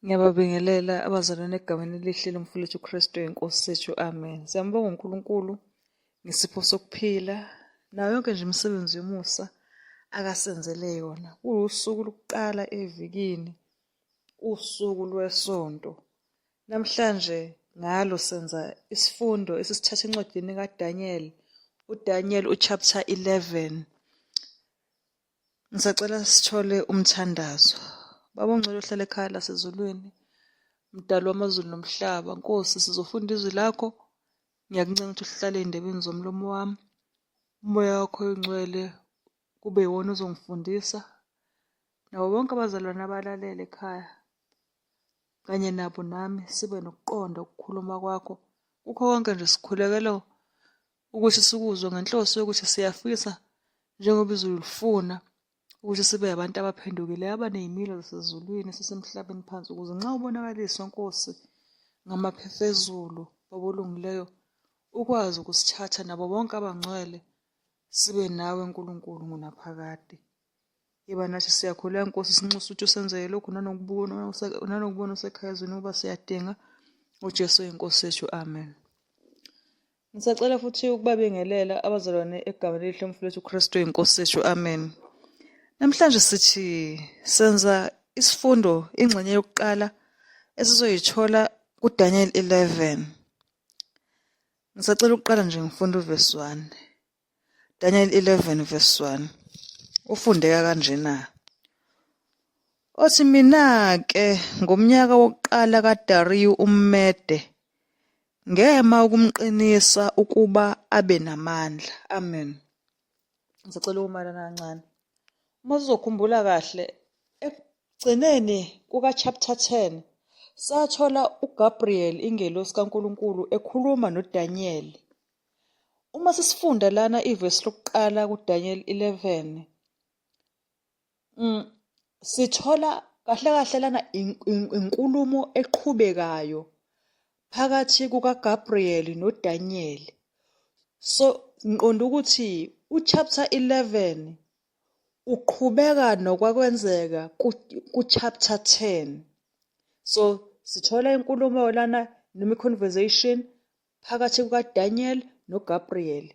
Ngiyababingelela abazalwane egameni elihle lomfowethu uKristu inkosi sethu, amen. Siyambonga uNkulunkulu ngesipho sokuphila nayo yonke nje imisebenzi yomusa akasenzele yona. Kuwusuku lokuqala evikini, usuku lwesonto. Namhlanje ngalo senza isifundo esisithatha encwadini kaDaniel, uDaniel uchapter 11. Ngisacela sithole umthandazo. Baba ongcwele ohlala ekhaya lasezulwini, mdali wamazulu nomhlaba, Nkosi, sizofunda izwi lakho. Ngiyakuncenga ukuthi uhlale ey'ndebeni zomlomo wami. Umoya wakho oyingcwele kube yiwona ozongifundisa. Nabo bonke abazalwane abalalela ekhaya, kanye nabo nami, sibe nokuqonda ukukhuluma kwakho. Kukho konke nje sikhulekela ukuthi sikuzwe ngenhloso yokuthi siyafisa njengoba izulu lifuna ukuthi sibe abantu abaphendukileyo, abaney'milo zasezulwini sisemhlabeni phansi, ukuze nxa ubonakaliswa Nkosi ngamaphefezulu okulungileyo ukwazi ukusithatha nabo bonke abangcwele sibe nawe Nkulunkulu ngunaphakade. Yiba nathi siyakhuleka Nkosi, sinxusa ukuthi usenzele lokhu nanokubona usekhaya ezweni ukuba siyadinga uJesu inkosi yethu, amen. Ngisacela futhi ukubabingelela abazalwane egameni elihle lomfowethu uKristu inkosi yethu, amen. Namhlanje sithi senza isifundo ingxenye yokuqala esizoyithola kuDaniel 11. Ngisacela ukuqala nje ngifunda uverse 1. Daniel 11 verse 1. Ufundeka kanjena. Othi mina-ke ngomnyaka wokuqala kaDariyu umMede ngema ukumqinisa ukuba abe namandla. Amen. Ngisacela ukumalana kancane. Uma sizokhumbula kahle, ekugcineni kuka-chapter 10, sathola uGabriel, ingelosi kaNkulunkulu, ekhuluma noDaniel. Uma sisifunda lana ivesi lokuqala kuDaniel 11, sithola kahle kahle lana inkulumo eqhubekayo phakathi kukaGabriel noDaniel. So ngiqonda ukuthi uchapter 11 uqhubeka nokwakwenzeka kuchapter 10. So sithola inkulumo lana noma i-conversation phakathi kukaDaniel noGabriel.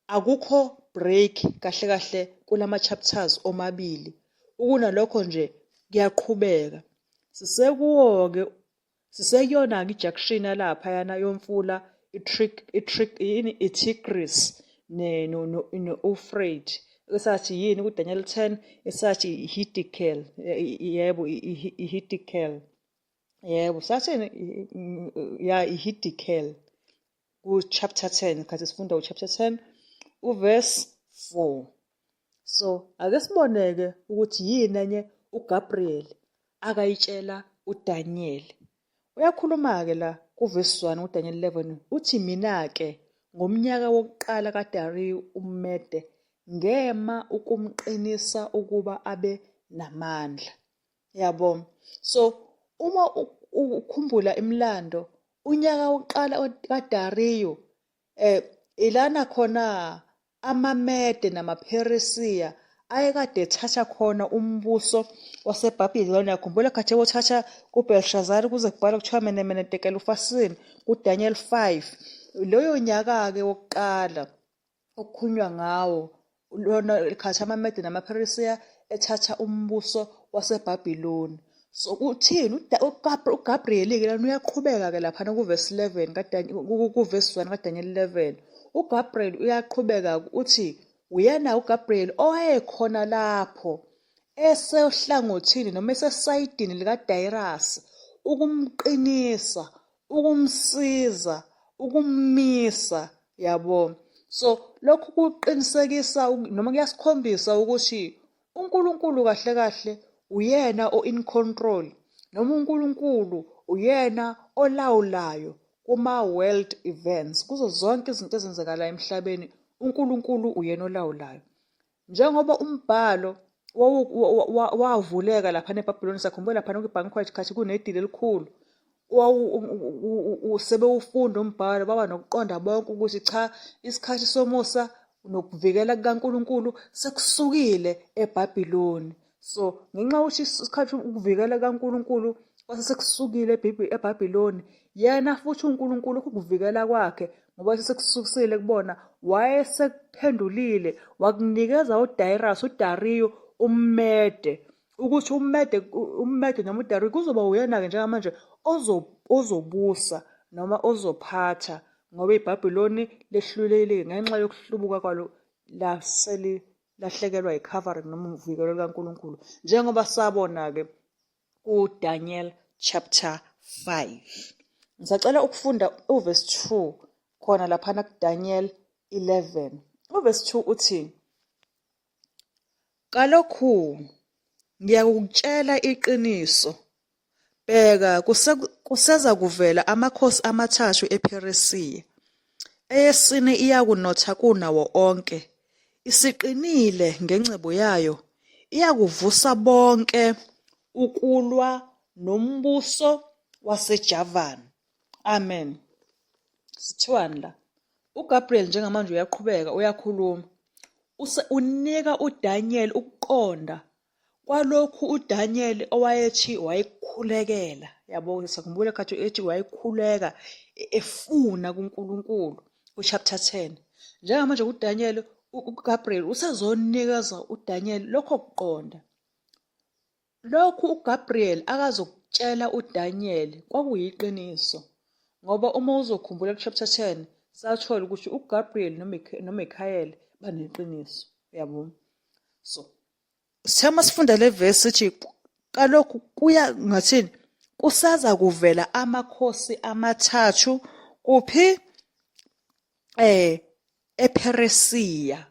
Akukho break kahle kahle kulama chapters omabili. Ukunalokho nje kuyaqhubeka. Sisekuyona-ke i-junction lapha yana yomfula iTigris no-Euphrates. Esathi yini kuDaniel 10, esathi iHiddekel. Yebo, iHiddekel. Yebo, sathini ya iHiddekel ku-chapter 10. Khathi sifunda u-chapter 10 uverse 4. So ake siboneke ukuthi yini enye uGabriel akayitshela uDaniel. Uyakhuluma-ke la kuverse 1 uDaniel 11, uthi mina-ke ngomnyaka wokuqala kaDariyu umMede ngema ukumqinisa ukuba abe namandla. Yabo. So uma ukhumbula imlando, unyaka wokuqala kaDariyu ilana khona amaMede namaPheresiya ayekade ethatha khona umbuso waseBhabhiloni. Yakhumbula khathi ebothatha kuBelshazari kuze kubhalwe kuthiwa mene tekela ufasini kuDaniel 5. Loyo nyaka-ke wokuqala okukhulunywa ngawo lona khathi amaMede namaPheresiya ethatha umbuso waseBhabhiloni. So kuthini uGabriel-ke lana uyaqhubeka-ke laphana kuverse 11 kuverse 1 kaDaniel 11. uGabriel uyaqhubeka uthi uyena uGabriel owayekhona lapho esohlangothini noma esesayidini likaDarius ukumqinisa, ukumsiza, ukummisa. Yabo. So lokhu kuqinisekisa noma kuyasikhombisa ukuthi uNkulunkulu kahle kahle uyena o-in control, noma uNkulunkulu uyena olawulayo kuma-world events. Kuzo zonke izinto ezenzekalayo emhlabeni, uNkulunkulu uyena olawulayo. Njengoba umbhalo wavuleka laphana eBhabhiloni, sakhumbula laphana kwi-banquet khathi kunedili elikhulu, sebewufunda umbhalo baba nokuqonda bonke ukuthi cha, isikhathi somusa nokuvikela kukaNkulunkulu sekusukile eBhabhiloni. So ngenxa yokuthi isikhathi ukuvikela kaNkulunkulu kwase sekusukile eBhabhiloni, yena futhi uNkulunkulu ukuvikela kwakhe ngoba sekususile kubona wayesekuphendulile wakunikeza uDariyu ummede ukuthi ummede noma uDariyu kuzoba uyena-ke njengamanje ozobusa noma ozophatha ngoba iBhabhiloni lehlulekile ngenxa yokuhlubuka kwalo lahlekelwa i-covering noma uvikelo likaNkulunkulu njengoba sabona-ke kuDaniel chapter 5. Ngisacela ukufunda uverse 2 khona laphana kuDaniel 11. Uverse 2 uthi, kalokhu ngiyakutshela iqiniso, bheka kuseza kuvela amakhosi amathathu ePheresiya. Eyesine iyakunotha kunawo onke, isiqinile ngengcebo yayo, iyakuvusa bonke ukulwa nombuso waseJavan. Amen. Sithiwani la? uGabriel njengamanje uyaqhubeka uyakhuluma. Unika uDaniel ukuqonda kwalokhu uDaniel owayethi wayekhulekela. Yabo sakhumbula khathi ethi wayekhuleka efuna kuNkulunkulu kuchapter 10. Njengamanje uDaniel uGabriel usezonikeza uDaniel lokho kuqonda. Lokhu uGabriel akazokutshela uDaniel kwakuyiqiniso ngoba uma uzokhumbula kuchapter 10 sathola ukuthi uGabriel noMichael baneqiniso. Yabo. So sithema sifunda le verse sithi kalokhu kuya ngathini kusaza kuvela amakhosi amathathu kuphi ePheresiya.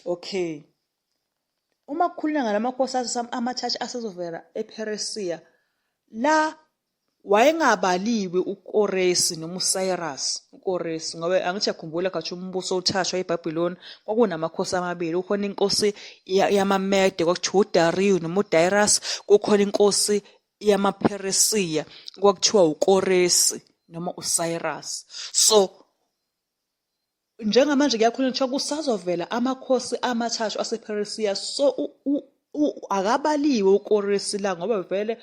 Okay. Uma kukhulunywa ngalamakhosi amathathu asezovela ePheresiya, la wayengabaliwe uKoresi noma uCyrus. uKoresi ngoba angithi yakhumbula kathi umbuso uthathwa eBhabhiloni kwakunamakhosi amabili. Kukhona inkosi yamaMede kwakuthiwa uDariyu noma uDarius, kukhona inkosi yamaPheresiya kwakuthiwa uKoresi noma uCyrus. So njengamanje kuyakhulunywa kuthiwa kusazovela amakhosi amathathu asePheresiya. So akabaliwe uKoresi la ngoba vele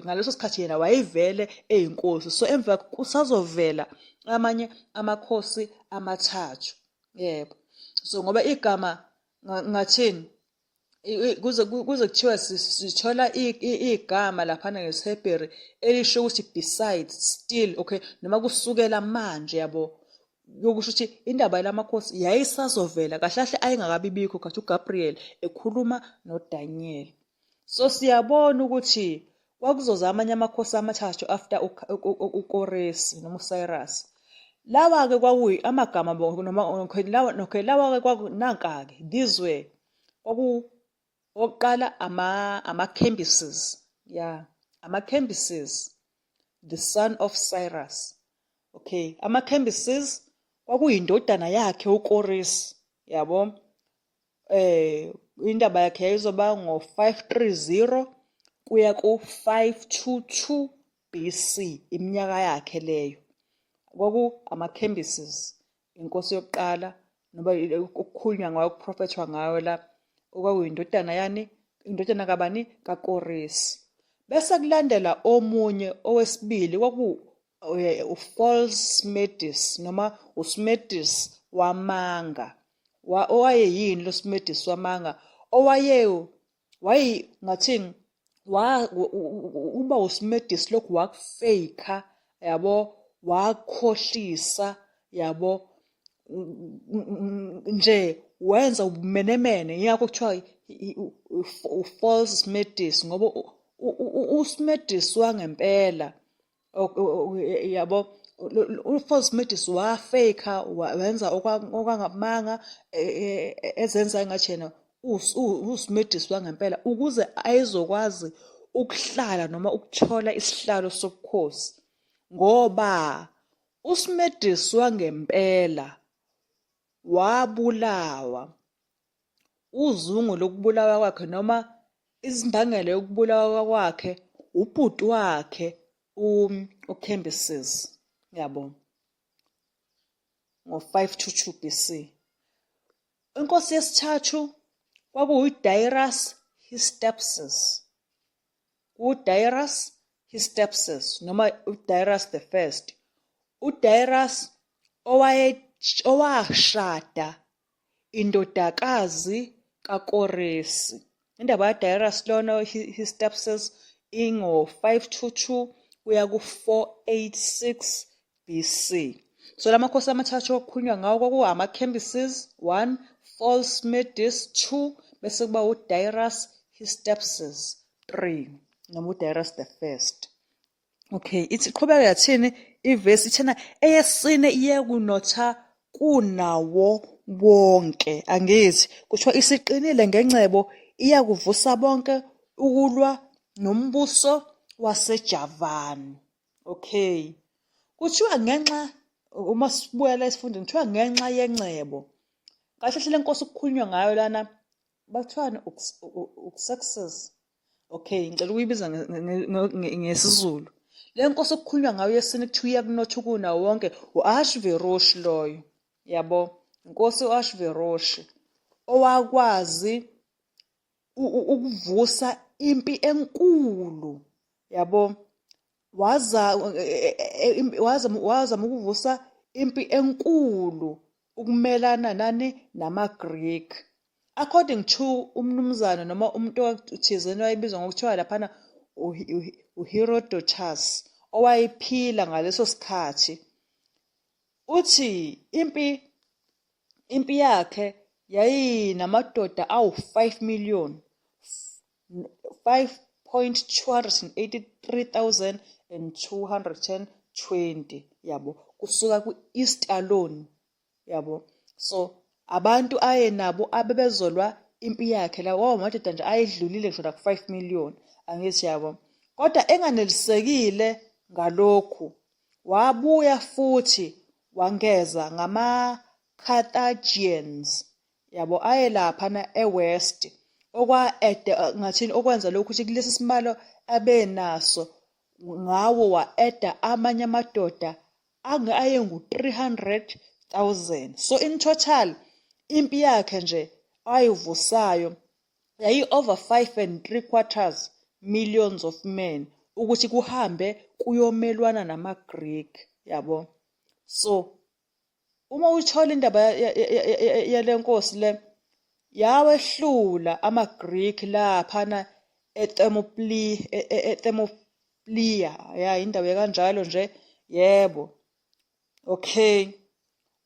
ngaleso sikhathi yena wayevele eyinkosi. So emva kusazovela amanye amakhosi amathathu. Yebo. So ngoba igama ngathini kuze kuthiwa sithola igama laphana ngeShebheru elisho ukuthi besides, still, okay, noma kusukela manje. Yabo, yokusho ukuthi indaba yalamakhosi yayisazovela kahle kahle ayengakabibikho kathi uGabriel ekhuluma noDaniel. So siyabona ukuthi kwakuzoza amanye amakhosi amathathu after uKoresi noma uCyrus. Lawa-ke kwakuyi amagama lawa-ke kwakunanka-ke these were okokuqala ama-Cambyses. Yeah, ama-Cambyses, the son of Cyrus. Okay, ama-Cambyses kwakuyindodana yakhe uKoresi. Yabo, indaba yakhe yayizoba ngo-530 kuya ku-522 BC, iminyaka yakhe leyo. Ama-Cambyses, inkosi yokuqala noba okukhulunywa ngayo, okuprofethwa ngayo la, okwakuyindodana yani, indodana kabani? kaKoresi. Bese kulandela omunye owesibili uFalse-Smerdis noma uSmerdis wamanga. Owayeyini lo Smerdis wamanga? Ngathini uba uSmerdis lokhu wakufeyikha. Yabo, wakhohlisa. Yabo, nje wenza ubumenemene. Yingakho kuthiwa uFalse-Smerdis ngoba uSmerdis wangempela. Yabo, uFalse-Smerdis wafeyikha, wenza okangamanga, ezenza engathi yena uSmerdis wangempela ukuze ayezokwazi ukuhlala noma ukuthola isihlalo sobukhosi. Ngoba uSmerdis wangempela wabulawa. Uzungu lokubulawa kwakhe noma izimbangela yokubulawa kwakhe ubhuti wakhe uCambyses. Yabo, ngo-522 BC. Inkosi yesithathu kwakuyiDarius Hystaspes. uDarius Hystaspes noma uDarius the First. uDarius owashada indodakazi kaKoresi. Indaba kaDarius lona Hystaspes ingo-522 kuya ku-486 BC. So lamakhosi amathathu okukhulunywa ngawo kwaku-amaCambyses 1, false Smerdis 2, bese kuba uDarius Hystaspes 3 noma uDarius the First. Okay, ithi qhubeka yathini ivesi ithena eyesine iyekunotha kunawo wonke. Angithi kuthiwa isiqinile ngengcebo iyakuvusa bonke ukulwa nombuso waseJavani. Okay, kuthiwa ngenxa uma sibuya la esifundeni kuthiwa ngenxa yengcebo. Kahle hle lenkosi okukhulunywa ngayo lana bathiwani uxerxes. Okay, ngicela ukuyibiza ngesiZulu. Le nkosi okukhulunywa ngayo yesine kuthiwa iyakunotha kunawo wonke u-Ahasuveroshi loyo. Yabo, inkosi u-Ahasuveroshi owakwazi ukuvusa impi enkulu. Yabo, wazama ukuvusa impi enkulu ukumelana namaGreek. According to umnumzana noma umuntu thizeni wayebizwa ngokuthiwa laphana uHerodotus owayephila ngaleso sikhathi, uthi impi yakhe yayinamadoda awu-5 million 5,283,220 yabo, kusuka ku-East alone. Yabo, so abantu ayenabo abebezolwa impi yakhe lawo amadoda nje ayedlulile ngisho ku-5 million. Angithi yabo, kodwa enganelisekile ngalokhu wabuya futhi wangeza ngama-Carthaginians. Yabo, ayelaphana e-West ngathini okwenza lokhu ukuthi kulesi simalo abenaso ngawo wa-eda amanye amadoda ayengu-300,000. So in total impi yakhe nje ayivusayo yayi-over 5.75 millions of men ukuthi kuhambe kuyomelwana namaGreek. Yabo, so uma uthola indaba yale nkosi le yawehlula amaGreek laphana eThermopylae. Ya indaba ekanjalo nje. Yebo. Okay,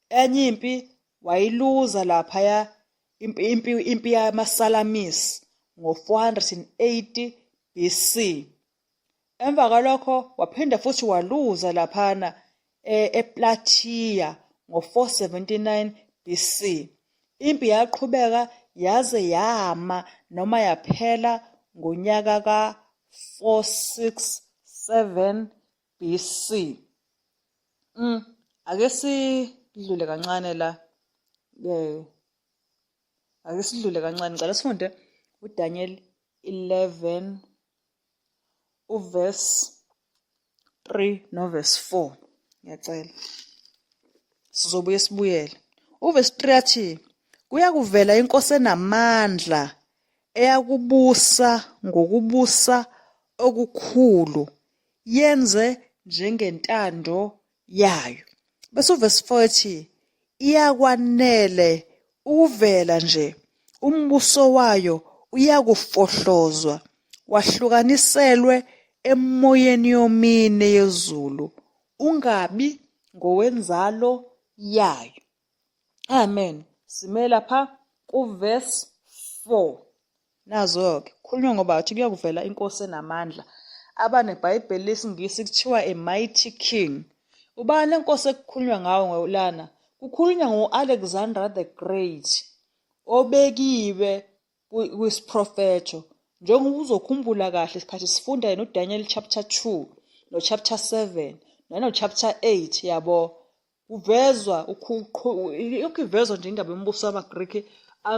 enye impi wayiluza laphaya impi yamaSalamis ngo-480 BC. Emva kwalokho waphinda futhi waluza laphana ePlataea ngo-479 BC. Impi yaqhubeka yaze yama noma yaphela ngonyaka ka-467 BC. Ake sidlule kancane la. Ake sidlule kancane. Ngicela sifunde uDaniel 11 uverse 3 noverse 4. Ngiyacela. Sizobuye sibuyele. Uverse 3 athi, kuyakuvela inkosi enamandla eyakubusa ngokubusa okukhulu yenze njengentando yayo. Bese uverse 4 ethi, iyakwanele ukuvela nje umbuso wayo uyakufohlozwa wahlukaniselwe emoyeni yomine yezulu ungabi ngowenzalo yayo. Amen. Sime lapha kuverse 4. Nazo-ke khulunywa ngoba athi kuyakuvela inkosi enamandla. Abanebhayibheli lesingisi kuthiwa a mighty king. Ubani lenkosi ekukhulunywa ngawo lana? Kukhulunywa ngo-Alexander the Great obekiwe kwisiprofetho. Njengoba uzokhumbula kahle isikhathi sifunda noDaniel chapter 2 no chapter 7 no chapter 8. Yabo, kuvezwa ivezwa nje indaba yombuso wamaGreek.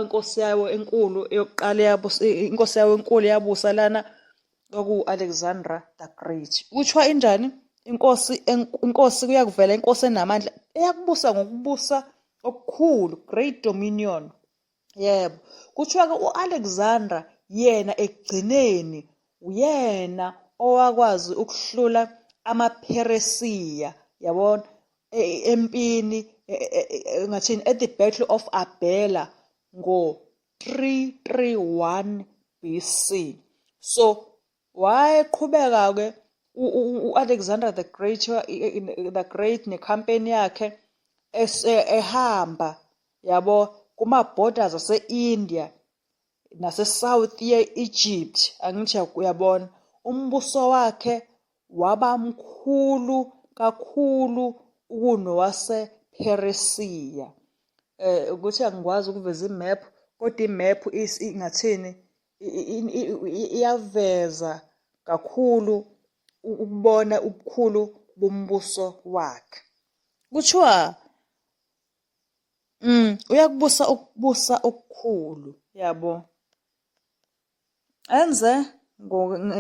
Inkosi yawo enkulu eyokuqala inkosi yawo enkulu yabusa lana kwaku-Alexander the Great. Kuthiwa injani? Inkosi kuyakuvela inkosi enamandla eyakubusa ngokubusa okukhulu, great dominion. Yebo, kuthiwa-ke u-Alexander yena ekugcineni uyena owakwazi ukuhlula amaPheresiya, yabona, empini ngathini, at the Battle of Arbela ngo-331 BC. So wayeqhubeka-ke u-Alexander the Great nekhampani yakhe ehamba, yabo, kuma-borders ase-India nase-South ye-Egypt, angithi uyabona. Umbuso wakhe waba mkhulu kakhulu kunowasePheresiya. Ukuthi angikwazi ukuveza imap, kodwa imap ingathini, iyaveza kakhulu ukubona ubukhulu bombuso wakhe. Kuthiwa ukubusa okukhulu, yabo,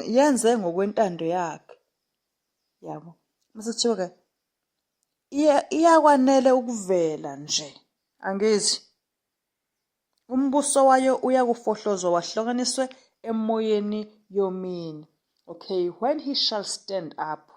yenze ngokwentando yakhe, yabo. Mase kuthiwa-ke iyakwanele ukuvela nje, angithi umbuso wayo uyakufohlozwa wahlukaniswe emoyeni yomini. Okay, when he shall stand up,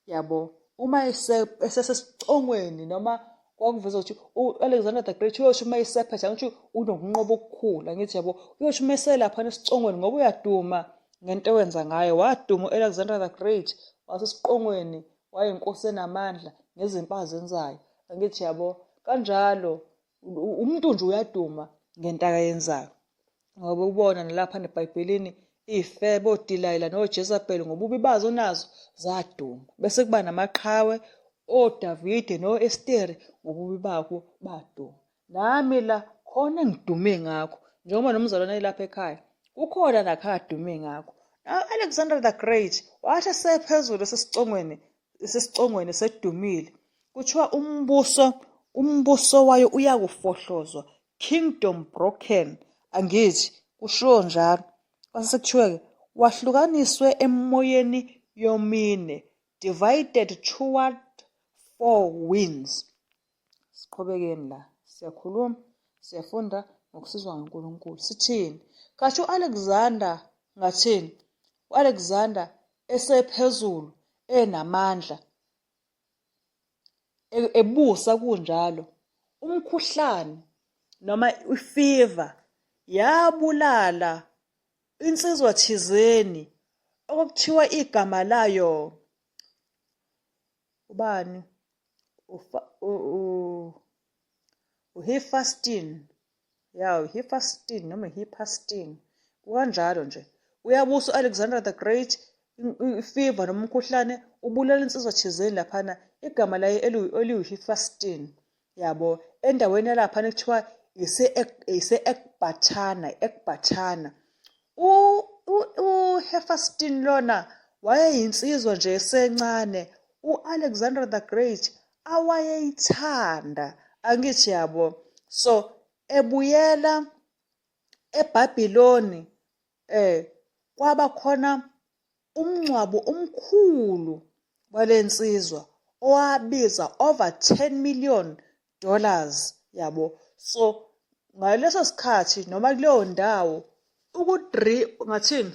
yabo, uma esesesicongweni, noma kwakuveza ukuthi u-Alexander the Great uyosho uma esephethe, angithi unokunqoba okukhulu, angithi, yabo, uyosho uma eselaphana esicongweni ngoba uyaduma ngento owenza ngayo. Waduma u-Alexander the Great, wasesiqongweni, wayinkosi enamandla ngezimpi azenzayo, angithi, yabo. Kanjalo umuntu nje uyaduma ngento akayenzayo, ngoba ubona nalapha neBhayibhelini iy'febe, oDilayila noJezebheli ngobubi bazo nazo zaduma. Bese kuba namaqhawe, oDavide no-Esteri ngobubi babo baduma. Nami la khona engidume ngakho, njengoba nomzalwane lapha ekhaya kukhona nakho adume ngakho. Alexander the Great wathi esephezulu esesicongweni sedumile, kuthiwa umbuso wayo uyakufohlozwa, kingdom broken, angithi, kushiwo njalo. Kwase sekuthiwa-ke wahlukaniswe emoyeni yomine, divided toward 4 winds. Siqhubekeni la, siyakhuluma, siyafunda ngokusizwa nguNkulunkulu. Sithini? Kathi u-Alexander ngathini? U-Alexander esephezulu, enamandla, ebusa kunjalo, umkhuhlane noma ifiva yabulala insizwa thizeni okuthiwa igama layo ubani? uHephaestus. Ya, uHephaestus noma uHephaestus, kukanjalo nje. Uyabusa u-Alexander the Great, ifiva noma umkhuhlane ubulala insizwa thizeni laphana, igama layo eliwuHephaestus, yabo, endaweni yalaphana ekuthiwa ise-Ekbatana. uHephaestus lona wayeyinsizwa nje esencane u-Alexander the Great awayeyithanda, angithi, yabo. So ebuyela eBhabhiloni kwaba khona umngcwabo omkhulu walensizwa owabiza over $10 million, yabo. So ngaleso sikhathi noma kuleyo ndawo ngathini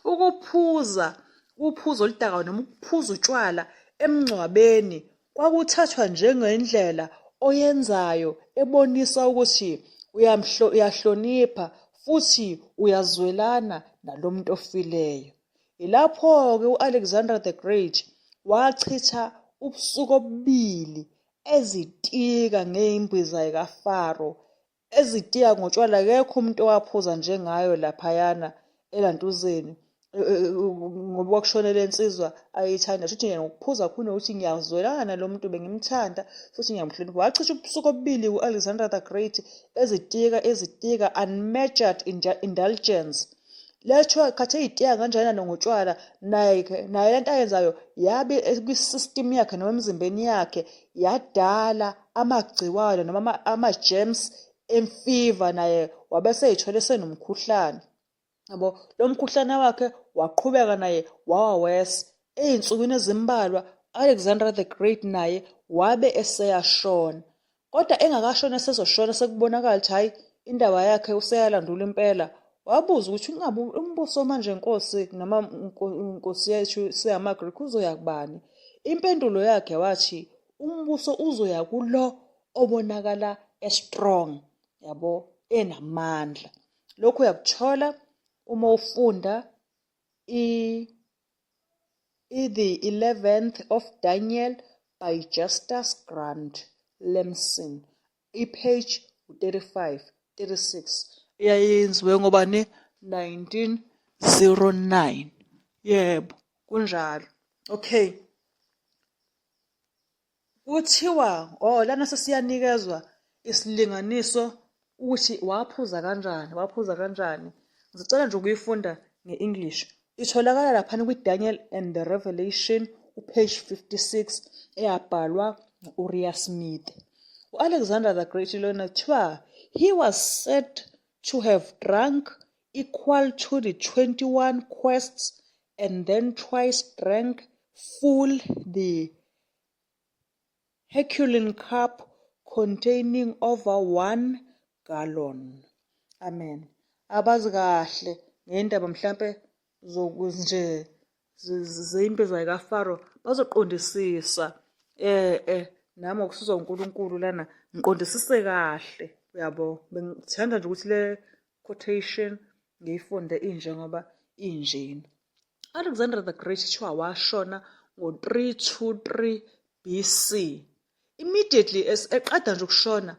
ukuphuza oludakayo noma ukuphuza utshwala emngcwabeni kwakuthathwa njengendlela oyenzayo ebonisa ukuthi uyahlonipha futhi uyazwelana nalo muntu ofileyo. Ilapho-ke u-Alexander the Great wachitha ubusuku obubili ezitika ngey'mbiza zikaFaro, ezitika ngotshwala. Akekho umuntu owaphuza njengayo laphayana elantuzeni, ngoba kwakushonele insizwa ayithanda. Shuthi yena ngokuphuza kunokuthi ngiyazwelana nalo muntu, bengimthanda futhi ngiyamhlonipha. Wachitha ubusuku obubili u-Alexander the Great ezitika unmeasured indulgence. Lethiwa khathe ey'tika kanjani ngotshwala, naye lento ayenzayo yabe kwi-system yakhe noma emzimbeni yakhe yadala amagciwane noma ama-germs emfiva, naye wabesey'thole senomkhuhlane, yabo. Lo mkhuhlane wakhe waqhubeka naye wawa worse. Ey'nsukwini ezimbalwa Alexander the Great naye wabe eseyashona, kodwa engakashona esezoshona sekubonakala ukuthi hhayi, indaba yakhe useyalandula impela, wabuza ukuthi ungabe umbuso manje Nkosi noma Nkosi yethu seyamaGrikhi uzoya kubani? Impendulo yakhe wathi umbuso uzoya kulo obonakala strong, yabo, enamandla. Lokhu uyakuthola uma ufunda The 11th of Daniel by Justus Grant Lamson, page 35, 36. Iyayenziwe ngoba 1909. Yebo, kunjalo. Okay. Kuthiwa lana sesiyanikezwa isilinganiso ukuthi waphuza kanjani. Ngicela nje ukuyifunda nge-English. Itholakala laphana kwi-Daniel and the Revelation, page 56, eyabhalwa u-Uriah Smith. U-Alexander the Great lona kuthiwa he was said to have drunk equal to the 21 quests and then twice drank full the Herculean cup containing over 1 gallon. Amen. Abazi kahle ngendaba mhlambe zokunje zeimpilo zikaFaro bazoqondisisa nami ngokusizwa uNkulunkulu lana ngiqondisise kahle, uyabo. Bengithanda nje ukuthi le quotation ngiyifunde inje ngoba injena. Alexander the Great kuthiwa washona ngo-323 BC. Immediately eqeda nje ukushona,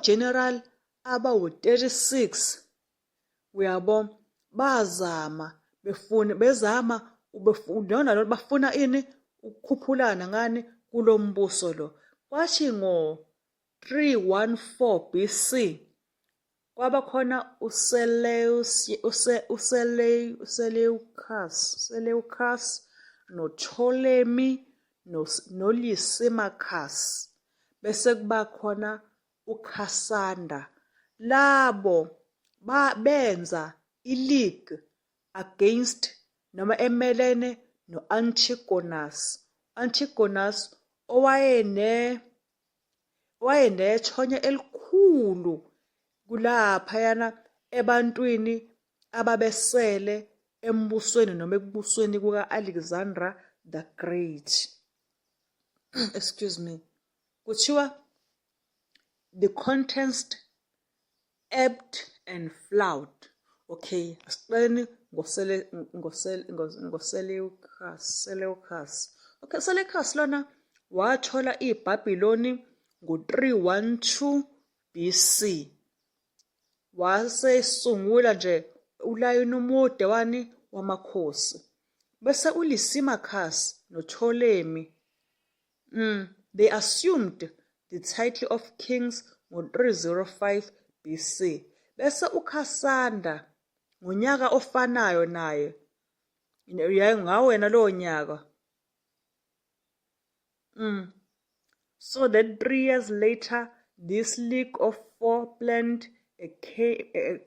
general abawu-36, uyabo, bafuna ini ukukhuphulana ngani kulo mbuso lo. Kwathi ngo-314 BC kwaba khona uSeleucus noPtolemy noLysimachus, bese kuba khona uCassander. Labo benza ileague against noma emelene no-Antigonus. Antigonus owayenethonya elikhulu kulaphayana ebantwini ababesele embusweni noma ekubusweni kuka-Alexander the Great. Excuse me. Kuthiwa the contest ebbed and flowed. Okay, asiqaleni ngoSeleucus. Okay, Seleucus lona wathola iBhabhiloni ngo-312 BC. Wasesungula nje ulayini umude wamakhosi. Bese uLysimachus noPtolemy they assumed the title of kings ngo-305 BC. Bese uCassander ngonyaka ofanayo naye, ngawena lowo nyaka. So that 3 years later, this League of Four planned a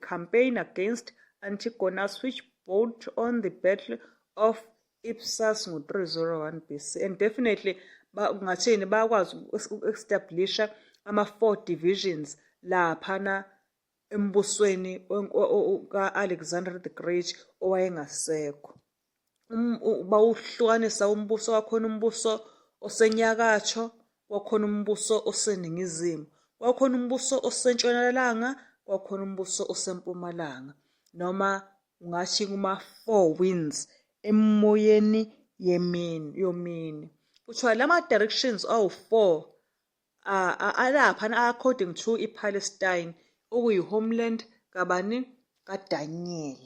campaign against Antigonus, which brought on the Battle of Ipsus ngo-301 BC. And definitely, ngathini bakwazi uku-establisha ama-4 divisions laphana embusweni ka-Alexander the Great owayengasekho. Bawuhlukanisa umbuso, wakhona umbuso osenyakatho, wakhona umbuso oseningizimu, wakhona umbuso osentshonalanga, wakhona umbuso osempumalanga, noma ungathi kuma-4 winds emoyeni yomini. Kuthiwa lama directions awu-4 alaphana according to iPalestine okuyi-homeland kabani kaDaniel.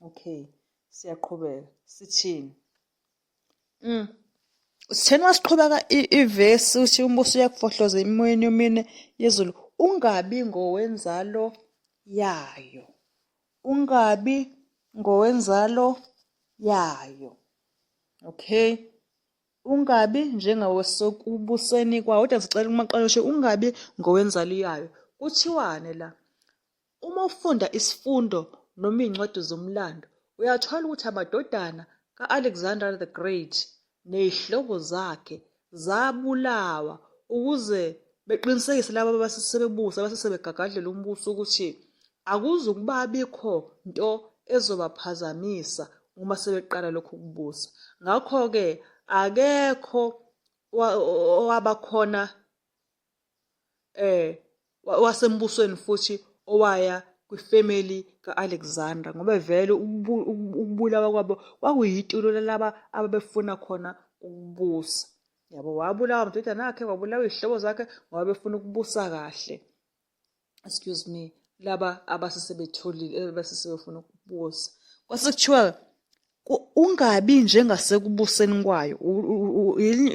Okay, siyaqhubeka sithini? Sitheni wasiqhubeka ivesi uthi umbuso uyakufohloza emoyeni yomini yezulu, ungabi ngowenzalo yayo. Ungabi ngowenzalo yayo. Okay, ungabi njengawesokubuseni kwawo. Kodwa sicela kumaqaloshe ungabi ngowenzalo yayo. Kuthiwane la, uma ufunda isifundo noma iy'ncwadi zomlando, uyathola ukuthi amadodana ka-Alexander the Great ney'hlobo zakhe zabulawa ukuze beqinisekise laba abasesebebusa abasesebegagadlela umbuso ukuthi akuzukuba bikho nto ezobaphazamisa uma sebeqala lokhu kubusa. Ngakho-ke akekho wabakhona wasembusweni futhi owaya kwifamily ka-Alexander ngoba vele ukubulawa kwabo kwakuyitulo lalaba ababefuna khona ukubusa. Yabo, wabulawa amadodana akhe, wabulawa izihlobo zakhe ngoba befuna ukubusa kahle. Excuse me, laba abasesebetholile abasesebefuna ukubusa. Kwase kuthiwa ungabi njengasekubuseni kwayo.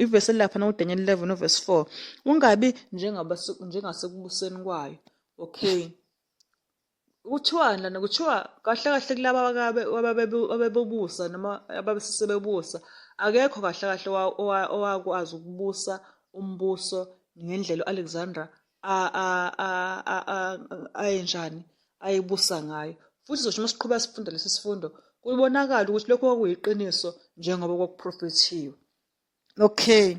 Ivesi lapha na uDaniel 11 no verse 4. Ungabi njengasekubuseni kwayo. Okay. Kuthiwani lana? Kuthiwa kahle kahle kulaba ababebusa noma abasebebusa akekho kahle kahle owakwazi ukubusa umbuso ngendlela uAlexander ayenjani ayibusa ngayo. Futhi sizosho uma siqhubeka sifunda lesi sifundo kubonakala ukuthi lokho kwakuyiqiniso njengoba kwakuprofethiwe. Okay.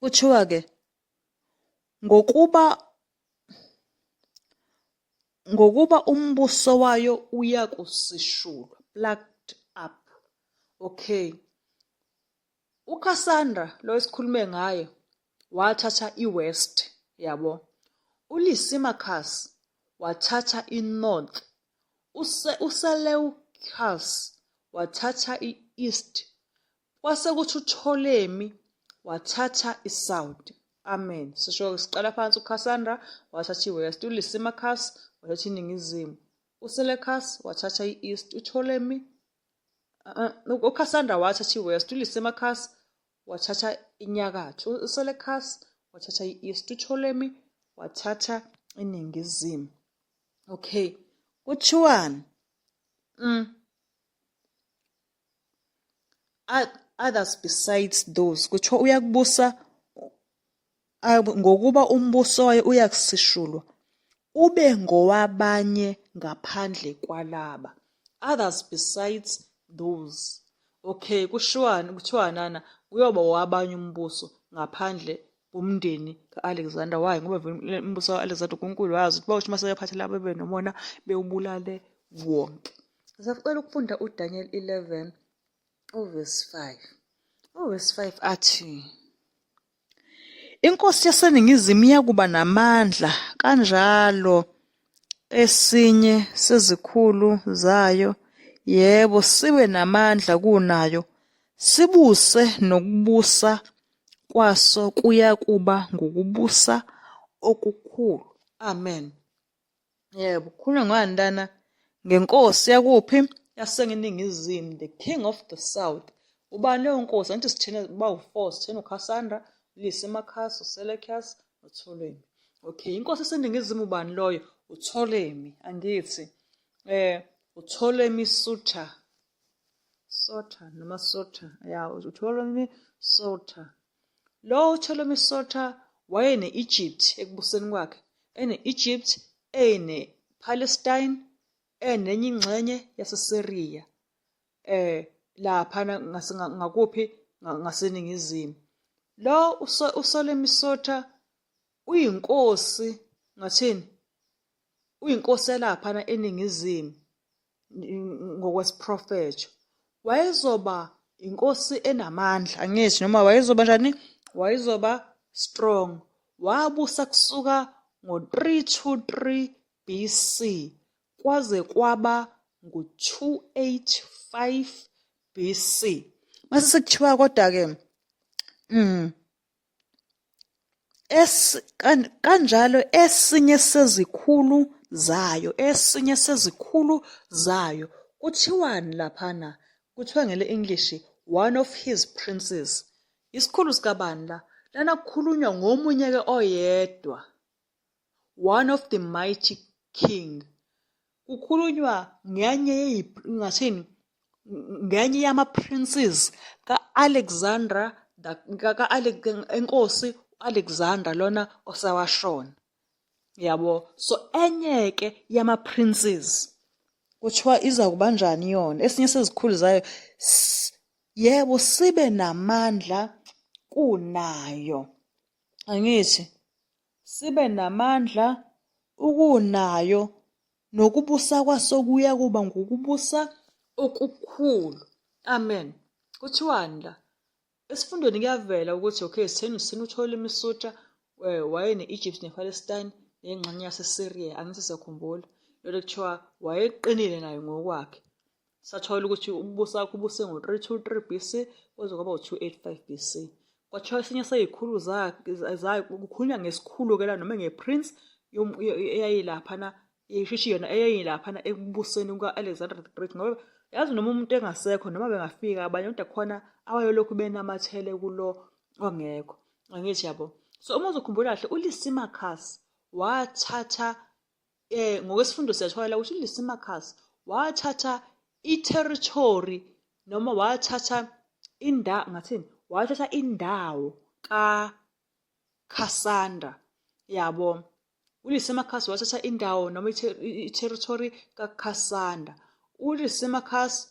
Kuthiwa ke ngokuba umbuso wayo uyakusishulwa, plucked up. Okay. uCassandra lo esikhulume ngaye wathatha iwest, yabo. uLysimachus wathatha inorth. uSeleucus wathatha i-east. Kwase kuthi uPtolemy wathatha isouth. Amen. Sisho siqala phansi. uCassandra wathatha iwest, uLysimachus wathatha iningizimu, uSeleucus wathatha i-east, uCassandra wathatha iwest, uLysimachus wathatha inyakatho, uSeleucus wathatha i-east, uPtolemy wathatha iningizimu. Okay. Kuthiwani? Others besides those. Kuthiwa uyakubusa ngokuba umbuso wayo uyakusishulwa ube ngowabanye ngaphandle kwalaba. Others besides those. Okay, kuthiwa nana kuyoba owabanye umbuso ngaphandle bomndeni ka-Alexander. Why? Ngoba vele umbuso ka-Alexander uNkulunkulu wazi ukuthi bawusho maseyaphathela ababe nomona bewubulale wonke. Sisacela ukufunda uDaniel 11 verse 5. Verse 5 athi, inkosi yaseningizimu iyakuba namandla kanjalo esinye sezikhulu zayo, yebo sibe namandla kunayo, sibuse nokubusa kwaso kuyakuba ngukubusa okukhulu. Amen. Yebo, kukhulunywa ngani lana? Ngenkosi yakuphi? Yaseningizimu, the king of the south. Ubani leyo nkosi? Angithi sithena bawu-4, sithena uCassandra, uLysimachus, uSeleucus, uPtolemy. Okay, inkosi yaseningizimu ubani loyo? uPtolemy. Angithi uPtolemy Soter noma Soter. Ya, uPtolemy Soter. Lo uPtolemy Soter wayene-Egypt ekubuseni kwakhe. Ene-Egypt, ene-Palestine, enenye ingxenye yaseSyria. Laphana ngakuphi? Ngaseningizimu. Lo uPtolemy Soter uyinkosi, ngathini? Uyinkosi yalaphana eningizimu ngokwesiprofetho. Wayezoba inkosi enamandla, angithi, noma wayezoba njani? Wayezoba strong. Wabusa kusuka ngo-323 BC kwaze kwaba ngo-285 BC. Mase sekuthiwa kodwa-ke kanjalo esinye sezikhulu zayo kuthiwani laphana? Kuthiwa ngele-English, one of his princes. Isikhulu sikabani la? Lana kukhulunywa ngomunye-ke oyedwa, one of the mighty king. Kukhulunywa ngenye yama-princes ka-Alexandra, enkosi Alexander lona osawashona. Yabo, so enye-ke yama-princes kuthiwa iza kuba njani yona? Esinye sezikhulu zayo, yebo, sibe namandla kunayo. Angithi sibe namandla ukunayo nokubusa kwaso kuya kuba ngukubusa okukhulu. Amen. Kuthiwani la? Esifundweni kuyavela ukuthi okay, sitheni uthole imisutha wayene-Egypt nePalestine nengxenye yaseSyria, angithi siyakhumbula. Lolo kuthiwa wayeqinile naye ngokwakhe. Sathola ukuthi umbuso wakhe ubuse ngo-323 BC kuze kwaba u-285 BC. Kwathiwa esinye seyikhulu zayo kukhulunywa ngesikhulu-ke la noma nge-prince eyayilaphana ishishi yona eyayilaphana ekubuseni kuka-Alexander the Great, ngoba yazi noma umuntu engasekho noma bengafika abanye kodwa khona abayolokhu benamathele kulo ongekho. Angithi yabo. So uma uzokhumbula kahle uLysimachus wathatha ngokwesifundo siyathola ukuthi uLysimachus wathatha i-territory noma wathatha indawo kaCassandra, yabo. uLysimachus wathatha indawo noma i-territory kaCassandra. uLysimachus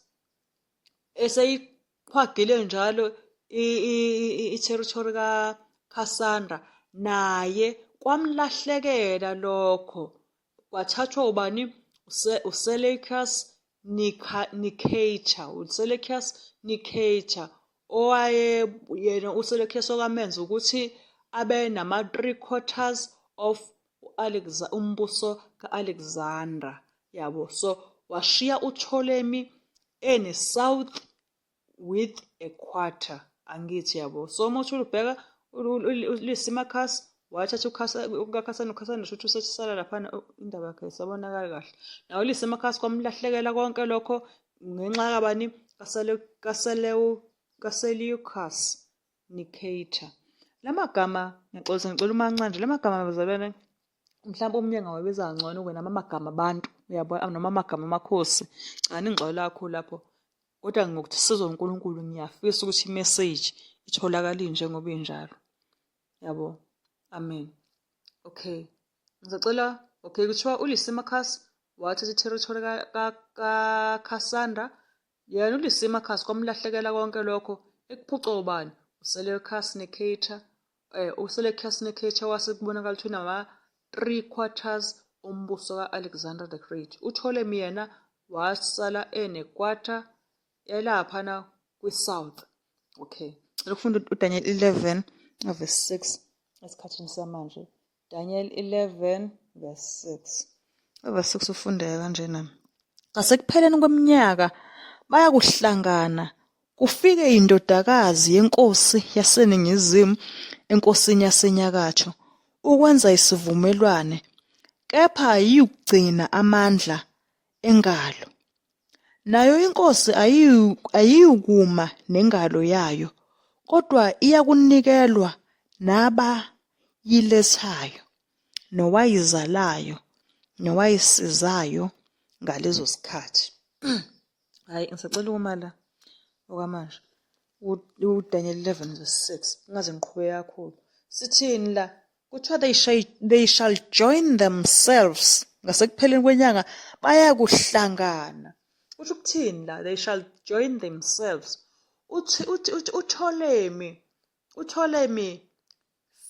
eseyiqhwagile njalo i-territory kaCassandra, naye kwamlahlekela lokho. Kwathathwa ubani? uSeleucus Nicator, yena uSeleucus okwamenza ukuthi abe nama-3/4 of umbuso ka-Alexander, yabo. So washiya uPtolemy south with a quarter, angithi yabo. So uma uthi ubheka uLysimachus wathatha uCassandra, futhi usetshisala laphana indaba yakhe isabonakala kahle. Nawo uLysimachus kwamlahlekela konke lokho ngenxa kabani? kaSeleucus Nicator. Lamagama ngicela umancane, lamagama bazalwane mhlawumbe umnye ngawabiza kangcono noma amagama abantu, uyabo, noma amagama amakhosi. Cha, ningixola kakhulu lapho, kodwa ngokuthi sizo uNkulunkulu ngiyafisa ukuthi i-message itholakale njengoba injalo, yabo. Amen. Okay, ngizocela kuthiwa uLysimachus wathatha i-territory kaCassandra. Yena uLysimachus kwamlahlekela konke lokho ekuphuca ubani? uSeleucus Nicator. uSeleucus Nicator wase kubonakala ukuthi nama-3/4 ombuso ka-Alexander the Great. uPtolemy yena wasala ene-quarter elaphana kwi-south. Okay, ukufunda uDaniel 11 verse 6 esikhathini samanje. Daniel 11 verse 6. Verse 6 ufundeka kanjena: ngasekupheleni kweminyaka bayakuhlangana kufike indodakazi yenkosi yaseningizimu enkosini yasenyakatho ukwenza isivumelwane, kepha ayiyukugcina amandla engalo. Nayo inkosi ayiyukuma nengalo yayo, kodwa iyakunikelwa nabayilethayo, nowayizalayo, nowayisizayo ngalezo sikhathi. Hayi, ngisacela ukumala okwamanje. uDaniel 11 verse 6. Ingaze ngiqhubeke kakhulu. Sithini la? Kuthiwa they shall join themselves. Ngasekupheleni kwenyanga bayakuhlangana. Uthi ukuthini la? They shall join themselves. uPtolemy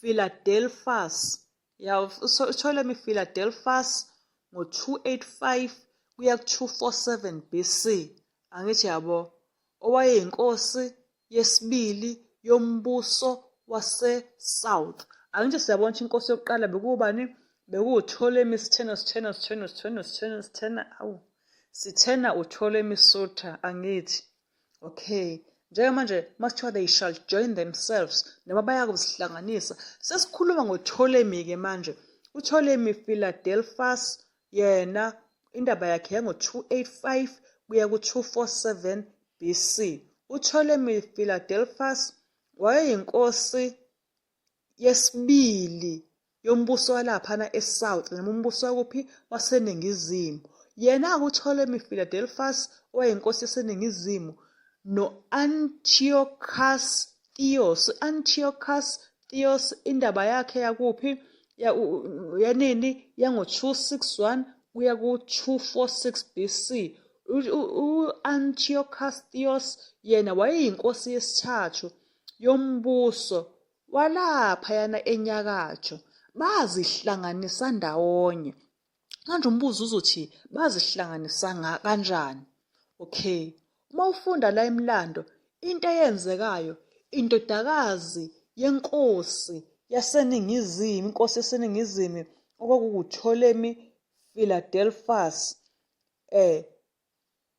Philadelphus. uPtolemy Philadelphus ngo-285 kuya ku-247 BC. Angithi yabo. Owayeyinkosi yesibili yombuso wase-South. Angithi siyabona ukuthi inkosi yokuqala bekubani? BekuwuPtolemy sithena uPtolemy Soter, angithi. Okay, njengamanje masithiwa they shall join themselves noma bayakuzihlanganisa, sesikhuluma ngoPtolemy-ke manje. uPtolemy Philadelphus yena indaba yakhe yango-285 kuya ku-247 BC. uPtolemy Philadelphus wayeyinkosi yesibili yombuso walaphana eSouth noma umbuso wakuphi? Waseningizimu. Yena-ke uPtolemy Philadelphus wayeyinkosi yaseningizimu no-Antiochus Theos. Indaba yakhe yakuphi? Yanini? Yango-261 kuya ku-246 BC. u-Antiochus Theos yena wayeyinkosi yesithathu yombuso walapha yana enyakatho. Bazihlanganisa ndawonye. Manje umbuzo uzothi bazihlanganisa kanjani? Okay. Uma ufunda la imlando, into eyenzekayo, indodakazi yenkosi yaseNingizimu, inkosi yaseNingizimu okwakuwu-Ptolemy Philadelphus,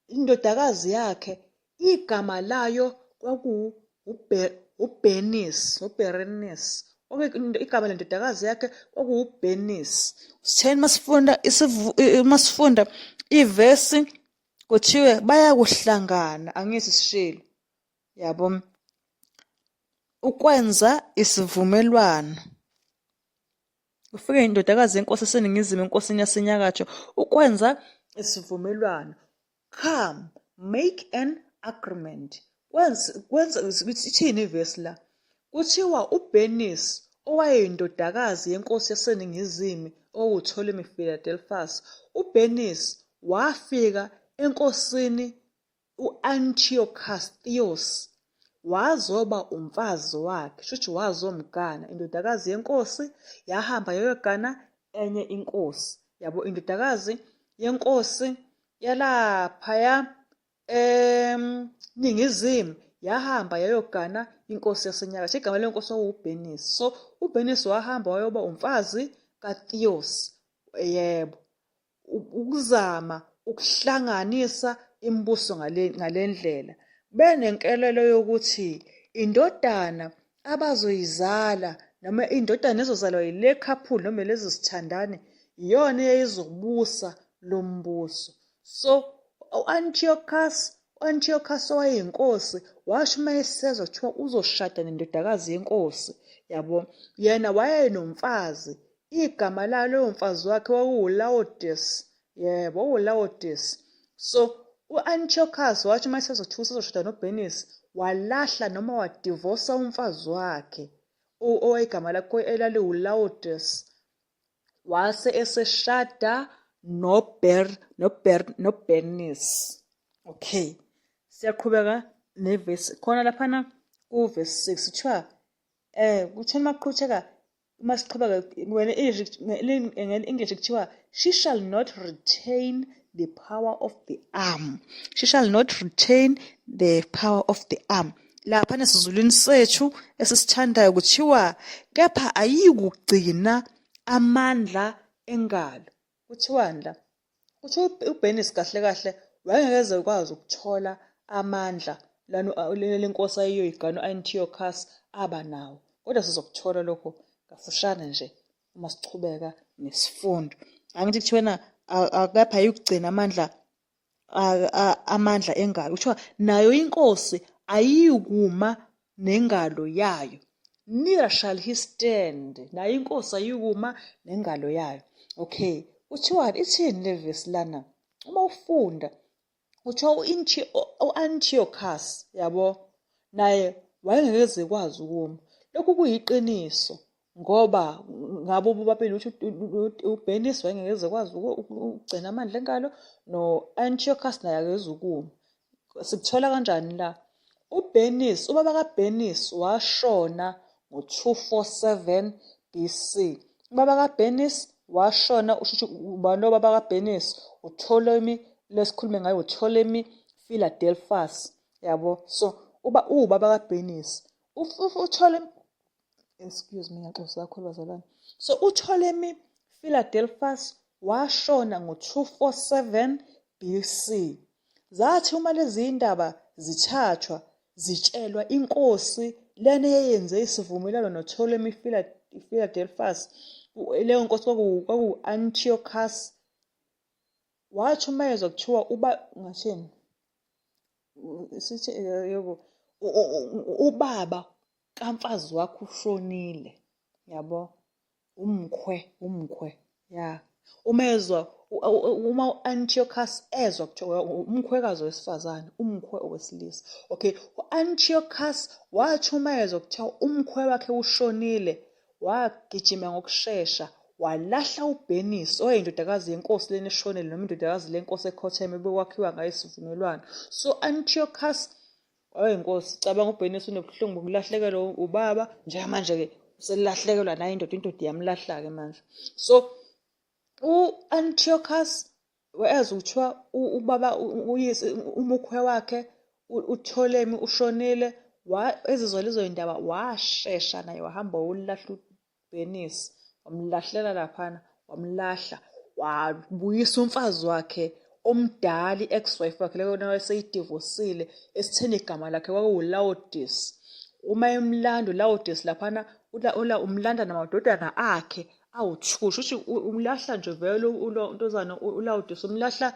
indodakazi yakhe igama layo Berenice. Igama lendodakazi yakhe kwakuwu-Bernice. Sitheni masifunda ivesi kuthiwe bayakuhlangana, angithi sishilo, yabo, ukwenza isivumelwano. Kufike indodakazi yenkosi eseNingizimu enkosini yaseNyakatho ukwenza isivumelwano. Come, make an agreement. Ithini ivesi la? Kuthiwa uBernice owayeyindodakazi yenkosi yaseNingizimu owu-Ptolemy Philadelphus, uBernice wafika enkosini u-Antiochus Theos wazoba umfazi wakhe, shuthi wazomgana. Indodakazi yenkosi yahamba yayogana enye inkosi, yabo, indodakazi yenkosi yalaphaya Ningizimu yahamba yayogana inkosi yaseNyakatho. Igama lenkosi kwakuwu-Bernice. So uBernice wahamba wayoba umfazi kaTheos, yebo, ukuzama ukuhlanganisa imibuso ngale ndlela. Benenkelelo yokuthi indodana abazoyizala noma indodana ezozalwa yile couple noma lezi sithandane iyona eyayizobusa lo mbuso. So u-Antiochus owayeyinkosi washo uma esezwa kuthiwa uzoshada nendodakazi yenkosi, yabo, yena wayenomfazi, igama laloyo mfazi wakhe kwakuwu-Laodice, yebo, kwakuwu-Laodice. So u-Antiochus wathi uma esezwa kuthiwa uzoshada noBernice walahla noma wadivosa umfazi wakhe owayegama lakhe elaliwu-Laodice, wase eseshada noBernice. Okay, siyaqhubeka nevesi khona laphana kuvesi 6 kuthiwa kutheni maqhubeka masiqhubeka nge-English kuthiwa she shall not retain the power of the arm. She shall not retain the power of the arm. Lapha nesizulwini sethu esisithandayo kuthiwa kepha ayikugcina amandla engalo. Kuthiwani la? Kuthiwa uBernice kahle kahle wayengeze ukwazi ukuthola amandla lenkosi ayiyoyigana u-Antiochus abanawo. Kodwa sizokuthola lokho kafushane nje uma sichubeka nesifundo. Angithi kuthiwena akapha ayikugcina amandla engalo. Kuthiwa nayo inkosi ayikuma nengalo yayo. Neither shall he stand. Nayo inkosi ayikuma nengalo yayo. Okay, kuthiwa ithini le vesi lana? Uma ufunda kuthiwa u-Antiochus, yabo, naye wayengeze kwazi ukuma. Lokhu kuyiqiniso ngoba ngabo bobabili ukuthi uBernice wayengeze kwazi ukugcina amandla engalo no-Antiochus naye akeze ukuma. Sikuthola kanjani la? Ubaba kaBernice washona ngo-247 BC. Ubaba kaBernice washona, usho ubani obaba kaBernice? uPtolemy, lesikhulume ngayo uPtolemy Philadelphus, yabo. So ubaba kaBernice uPtolemy, excuse me, ngiyaxolisa kakhulu bazalwane. So uPtolemy Philadelphus washona ngo-247 BC. Zathi uma lezi indaba zithathwa zitshelwa inkosi lena eyenze isivumelwano noPtolemy Philadelphus, leyo nkosi kwaku-Antiochus, wathi uma yezwa kuthiwa ngathini sithi yebo, ubaba kamfazi wakhe ushonile, yabo, umkhwe, ya. Uma u-Antiochus ezwa kuthiwa umkhwekazi wesifazane, umkhwe owesilisa. Okay, u-Antiochus wathi uma yezwa kuthiwa umkhwe wakhe ushonile, wagijima ngokushesha walahla uBernice oyindodakazi yenkosi lena eshonile noma indodakazi lenkosi ekhotheme bekwakhiwa ngayo isivumelwano. So Antiochus wayeyinkosi, cabanga uBernice unobuhlungu bokulahlekelwa ubaba, njengamanje-ke uselahlekelwa nayo indoda iyamlahla-ke manje. So U-Antiochus wayeza kuthiwa ubaba uyise umukhwe wakhe uPtolemy ushonile, ezizwa lezo y'ndaba washesha naye wahamba wayolahla uBenisi, wamlahlela laphana, wamlahla, wabuyisa umfazi wakhe omdala, i-ex-wife wakhe leyona wayeseyidivosile, esitheni igama lakhe kwakuwu-Laodice. Uma emlanda uLaodice laphana umlanda namadodana akhe awu-2. Shuthi umlahla nje vele untozana uLaodice, umlahla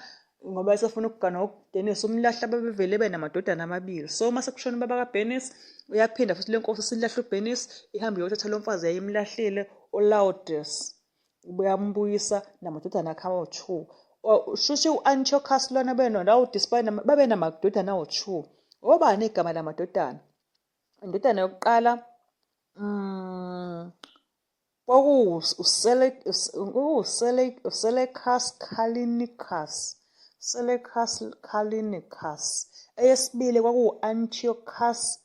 ngoba esefuna ukugana uBenisi, umlahla bebevele benamadodana amabili. So uma sekushona ubaba kaBenisi, uyaphinda futhi le nkosi silahla uBenisi, ihambe iyothatha lo mfazi yayimlahlile uLaodice, uyambuyisa namadodana akhe awu-2. Shuthi u-Antiochus lona benoLaodice babenamadodana awu-2. Obani igama lamadodana? Indodana yokuqala Seleucus Callinicus. Seleucus Callinicus. Eyesibili kwakuwu-Antiochus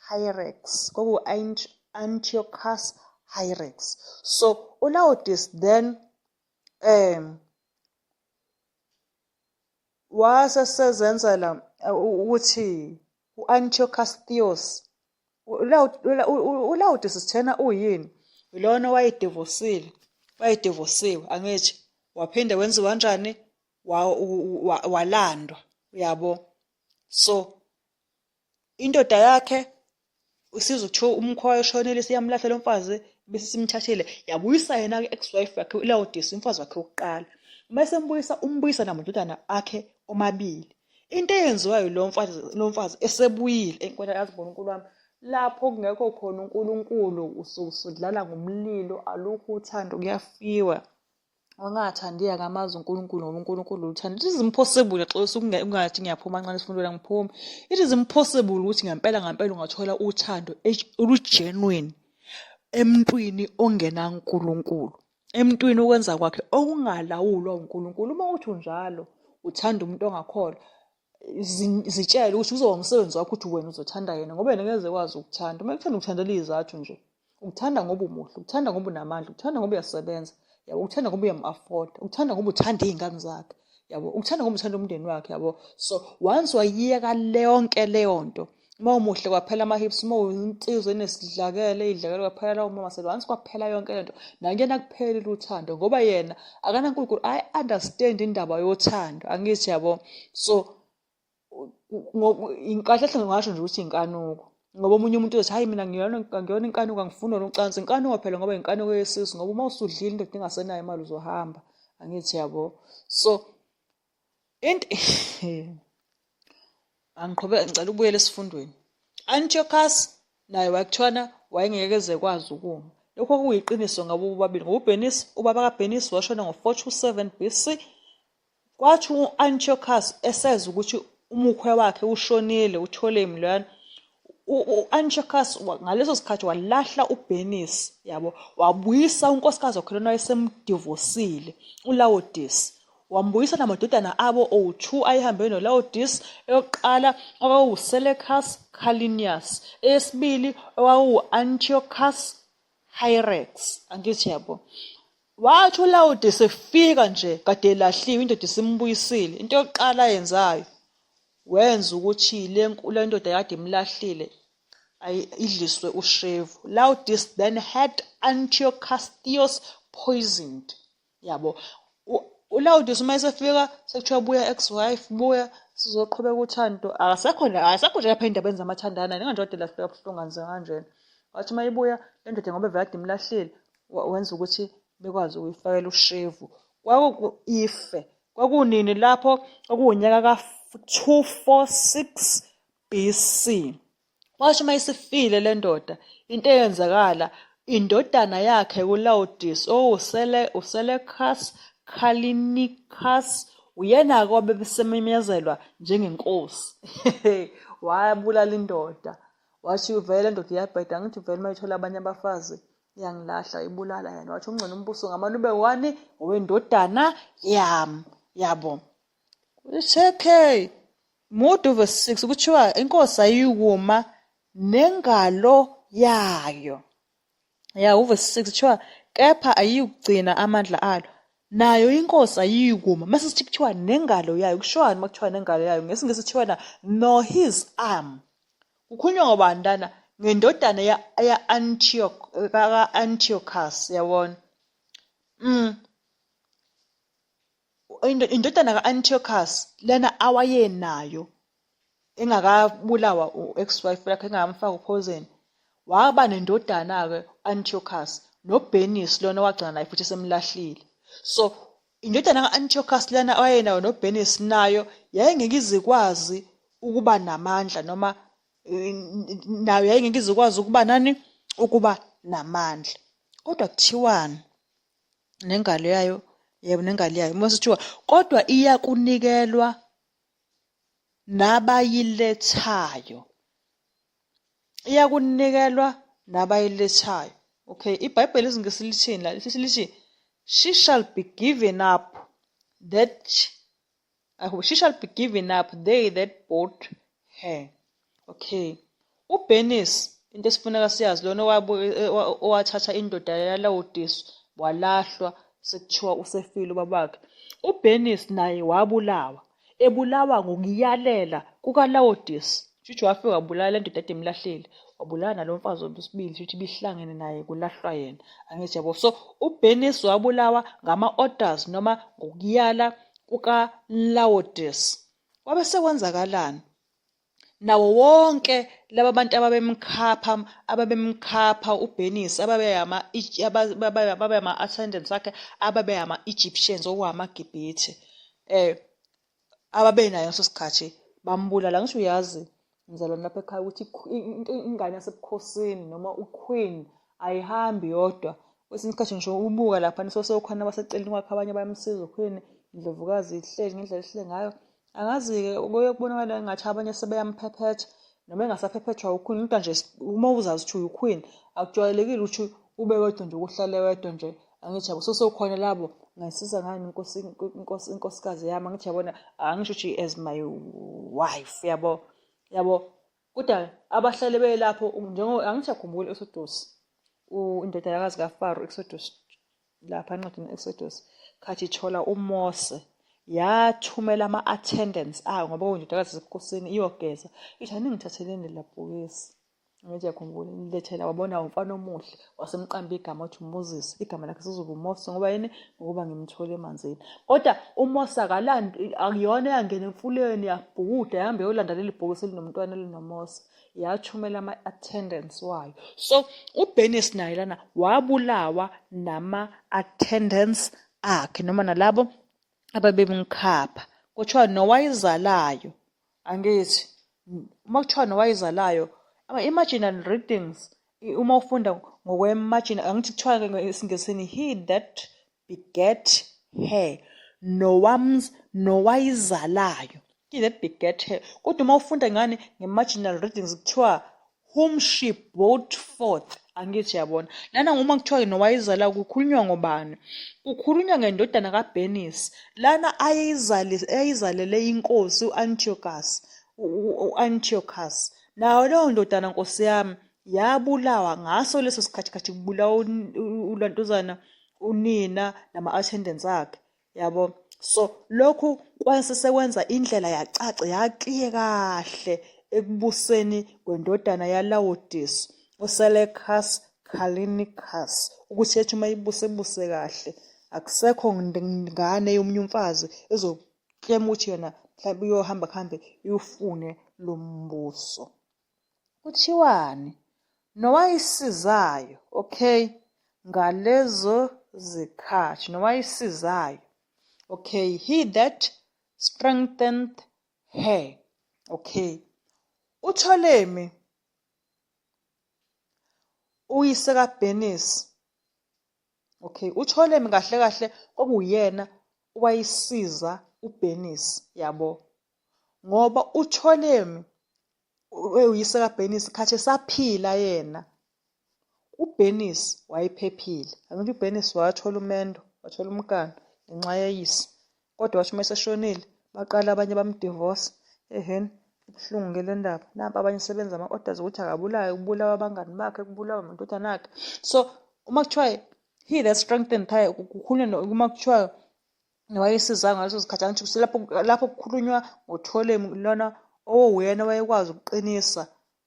Hierax. Antiochus Hierax. So uLaodice then wasesenzela ukuthi u-Antiochus Theos. uLaodice sithena uyini? Ilona wayedivosiwe, angithi waphinde wenziwa kanjani, walandwa, uyabo. So indoda yakhe usizwa ukuthiwa umkhwa wayeshonile, siyamlahla lo mfazi, bese simthathile yabuyisa yena-ke ex-wife yakhe uLaodice, umfazi wakhe wokuqala. Uma umbuyisa namadodana akhe omabili. Into eyenziwayo lo mfazi esebuyile enkosikazi uNkulunkulu wami, lapho kungekho khona uNkulunkulu, usudlala ngomlilo, alukho uthando, kuyafiwa. Wangathandiya ngamazi uNkulunkulu ngoba uNkulunkulu uthanda. It is impossible xa ungathi ngiyaphuma kancane sifundweni ngiphuma. It is impossible ukuthi ngempela ungathola uthando olugenuine emntwini ongena uNkulunkulu, emntwini okwenza kwakhe okungalawulwa uNkulunkulu. Uma uthi njalo uthanda umuntu ongakholwa, zitshele ukuthi uzoba umsebenzi wakho ukuthi wena uzothanda yena, ngoba yena ngeze kwazi ukuthanda. Uma kuthanda ukuthandela izathu nje, ukuthanda ngoba umuhle, ukuthanda ngoba unamandla, ukuthanda ngoba uyasebenza, yabo, ukuthanda ngoba uyam-afford, ukuthanda ngoba uthanda iy'ngane zakhe, yabo, ukuthanda ngoba uthanda umndeni wakhe, yabo. So once wayiyeka yonke leyo nto, uma umuhle kwaphela ama-hips, uma uyinsizwa enesidlakele, idlakele kwaphela lawo mamasela, once kwaphela yonke lento, nakuyena kuphelile uthando, ngoba yena akanaNkulunkulu, I-understand indaba yothando, angithi, yabo. So kahle hle ngingasho nje ukuthi inkanuko, ngoba omunye umuntu uzothi hayi mina ngiyona inkanuko, angifuni ucansi. Inkanuko phela ngoba inkanuko yesisu, ngoba uma usudlile indoda ingasenayo imali uzohamba, angithi, yabo. So angiqhubeka ngicela ubuyele esifundweni. Antiochus naye wakuthiwana wayengekeze kwazi ukuma. Lokho kuyiqiniso ngabo bobabili, ngoba uBenisi, ubaba kaBenisi washona ngo-427 BC. Kwathi u-Antiochus eseza ukuthi umukhwe wakhe ushonile, uPtolemy lwana, u-Antiochus ngaleso sikhathi walahla uBenisi, yabo, wabuyisa unkosikazi wakhe lona wayesemdivosile, uLaodice, wambuyisa namadodana abo owu-2 ayehambe noLaodice. Eyokuqala okwakuwu-Seleucus Callinicus, eyesibili okwakuwu-Antiochus Hierax, angithi, yabo. Wathi uLaodice efika nje kade elahliwe, indoda isimbuyisile, into yokuqala ayenzayo wenza ukuthi le ndoda yakade imlahlile idliswe ushevu. Laodice then had Antiochus Theos poisoned, yabo. uLaodice uma esefika sekuthiwa buya ex-wife, buya sizoqhubeka uthando, akasekho nje lapha indaba enza amathandana, ninganjode lafika buhlungu kanze kanjena. Wathi uma ibuya le ndoda ngoba vele kade imlahlile, wenza ukuthi bekwazi ukuyifakela ushevu. Kwakuyife, kwakunini lapho, kwakuwunyaka ka-246 BC. Wathi uma isifile le ndoda, into eyenzakala, indodana yakhe uLaodice uSeleucus Callinicus, uyena-ke wabesememezelwa njengenkosi. Wabulala indoda, wathi vele le ndoda iyabheda, angithi vele uma ithola abanye abafazi iyangilahla, ibulala yena. Wathi ungcono umbuso ngamane ube wani owendodana yami, yabo. Okay, Modu verse 6 kuthiwa inkosi ayikuma nengalo yayo. Ya uverse 6 kuthiwa kepha ayiyukugcina amandla alo. Nayo inkosi ayiyukuma. Mase sithi kuthiwa nengalo yayo, kushwani makuthiwa nengalo yayo? NgesiNgisi kuthiwa no his arm. Kukhulunywa ngobani lana? Ngendodana ka-Antiochus, yabona. Indodana ka-Antiochus lena awayenayo engakabulawa u-ex-wife yakhe engakamfaka uphozeni, waba nendodana-ke Antiochus noBernice lona wagcina naye futhi esemlahlile. So indodana ka-Antiochus lana awayenayo noBernice nayo yayingeke izikwazi ukuba namandla noma nayo yayingeke izikwazi ukuba nani? Ukuba namandla. Kodwa kuthiwani? Nengalo yayo, yebo nengalo yayo. Mase kuthiwa kodwa iyakunikelwa nabayilethayo. Iyakunikelwa nabayilethayo. Okay, iBhayibheli isiNgisi lithini la? Lithi she shall be given up they that bought her. Okay. uBernice into esifuneka siyazi lona owathatha indoda yaLawodisi walahlwa sekuthiwa usefile ubabakhe. uBernice naye wabulawa. Ebulawa ngokuyalela kukaLawodisi. Shuthi wafika wabulala le ndoda ade imlahlile. Wabulala nalo mfazi wesibili shuthi bihlangene naye kulahlwa yena. Angithi yabo. So uBernice wabulawa ngama-orders noma ngokuyala kukaLawodisi. Kwabe sekwenzakalani? Nawo wonke laba bantu ababemkhapha uBernice ababeyama-attendants akhe ababeyama-Egyptians okungamaGibhithe ababenayo ngaso sikhathi bambulala. Ngisho uyazi ngizalwane lapha ekhaya ukuthi ingane yasebukhosini noma uqueen ayihambi yodwa. Kwesinye isikhathi ngisho ubuka lapha sewukhona abaseceleni kwakhe abanye bayamsiza uqueen, Indlovukazi ihleli ngendlela ehlele ngayo. Angazi-ke kuye kubonakala ngathi abanye sebeyamphephethwa noma engasaphephethwa uqueen, kodwa nje uma uzazi ukuthi uyi-queen akujwayelekile ukuthi ube wedwa nje uhlale wedwa nje. Angithi yabo. Sewukhona labo ngayisiza ngani inkosikazi yami. Angithi yabona, angisho ukuthi as my wife, yabo. Kodwa abahlale belapho angithi yakhumbula u-Exodus, indodakazi kaFaro, Exodus lapha encwadini Exodus, khathi ithola uMose yathumela ama-attendants ayo ngoba kuyindodakazi yasebukhosini iyogeza. Ithi aningithatheleni la bhokisi. Angithi yakhumbula nilethela, wabona umfana omuhle wasemqamba igama wathi uMoses. Igama lakhe sizoba uMose ngoba yini? Ngokuba ngimthole emanzini. Kodwa uMose akuyona yangena emfuleni yabhukuda yahambe yolanda leli bhokisi elinomntwana elinoMose. Yathumela ama-attendants wayo. So uBernice naye lana wabulawa nama-attendants akhe noma nalabo ababemkhapha. Kuthiwa nowayizalayo. Angithi uma kuthiwa nowayizalayo, ama-imaginary readings, uma ufunda ngokwe-imaginary, angithi kuthiwa esiNgisini he that beget her, nowayizalayo, he that beget her. Kodwa uma ufunda ngani nge-imaginary readings kuthiwa whom she brought forth. Angithi yabona. Lana uma kuthiwa nowayizalayo kukhulunywa ngobani? Kukhulunywa ngendodana kaBernice lana ayizalele inkosi u-Antiochus. Nayo leyo ndodana, nkosi yami, yabulawa ngaso leso sikhathi khathi kubulawa ulantuzana unina nama-attendants akhe, yabo. So lokhu kwasesekwenza indlela yacaca yaqiye kahle ekubuseni kwendodana yaLawodisi uSeleucus Callinicus, ukuthi ethi uma ibuse kahle akusekho ngane yomunye umfazi ezoklema ukuthi yona mhlawumbe uyohamba kuhambe iyofune lo mbuso. Kuthiwani? Nowayisizayo, okay, ngalezo zikhathi, nowayisizayo, okay, he that strengthened her, okay. uPtolemy uyise kaBernice, okay, uPtolemy kahle kahle okuyena owayisiza uBernice, yabo. Ngoba uPtolemy uyise kaBernice khathi esaphila yena, uBernice wayephephile. Angithi uBernice wathola umendo, wathola umkani ngenxa yayise. Kodwa wathi uma eseshonile baqala abanye bamdivorce. Ubuhlungu ngale ndaba. Nampa abanye sebenza ama-orders ukuthi akabulawe, kubulawa abangani bakhe, kubulawa amadodana akhe. So uma kuthiwa He that strengthened Tyre, kukhulunywa uma kuthiwa wayesiza ngaleso sikhathi angisho lapho kukhulunywa ngoTholemu lona owuyena wayekwazi ukuqinisa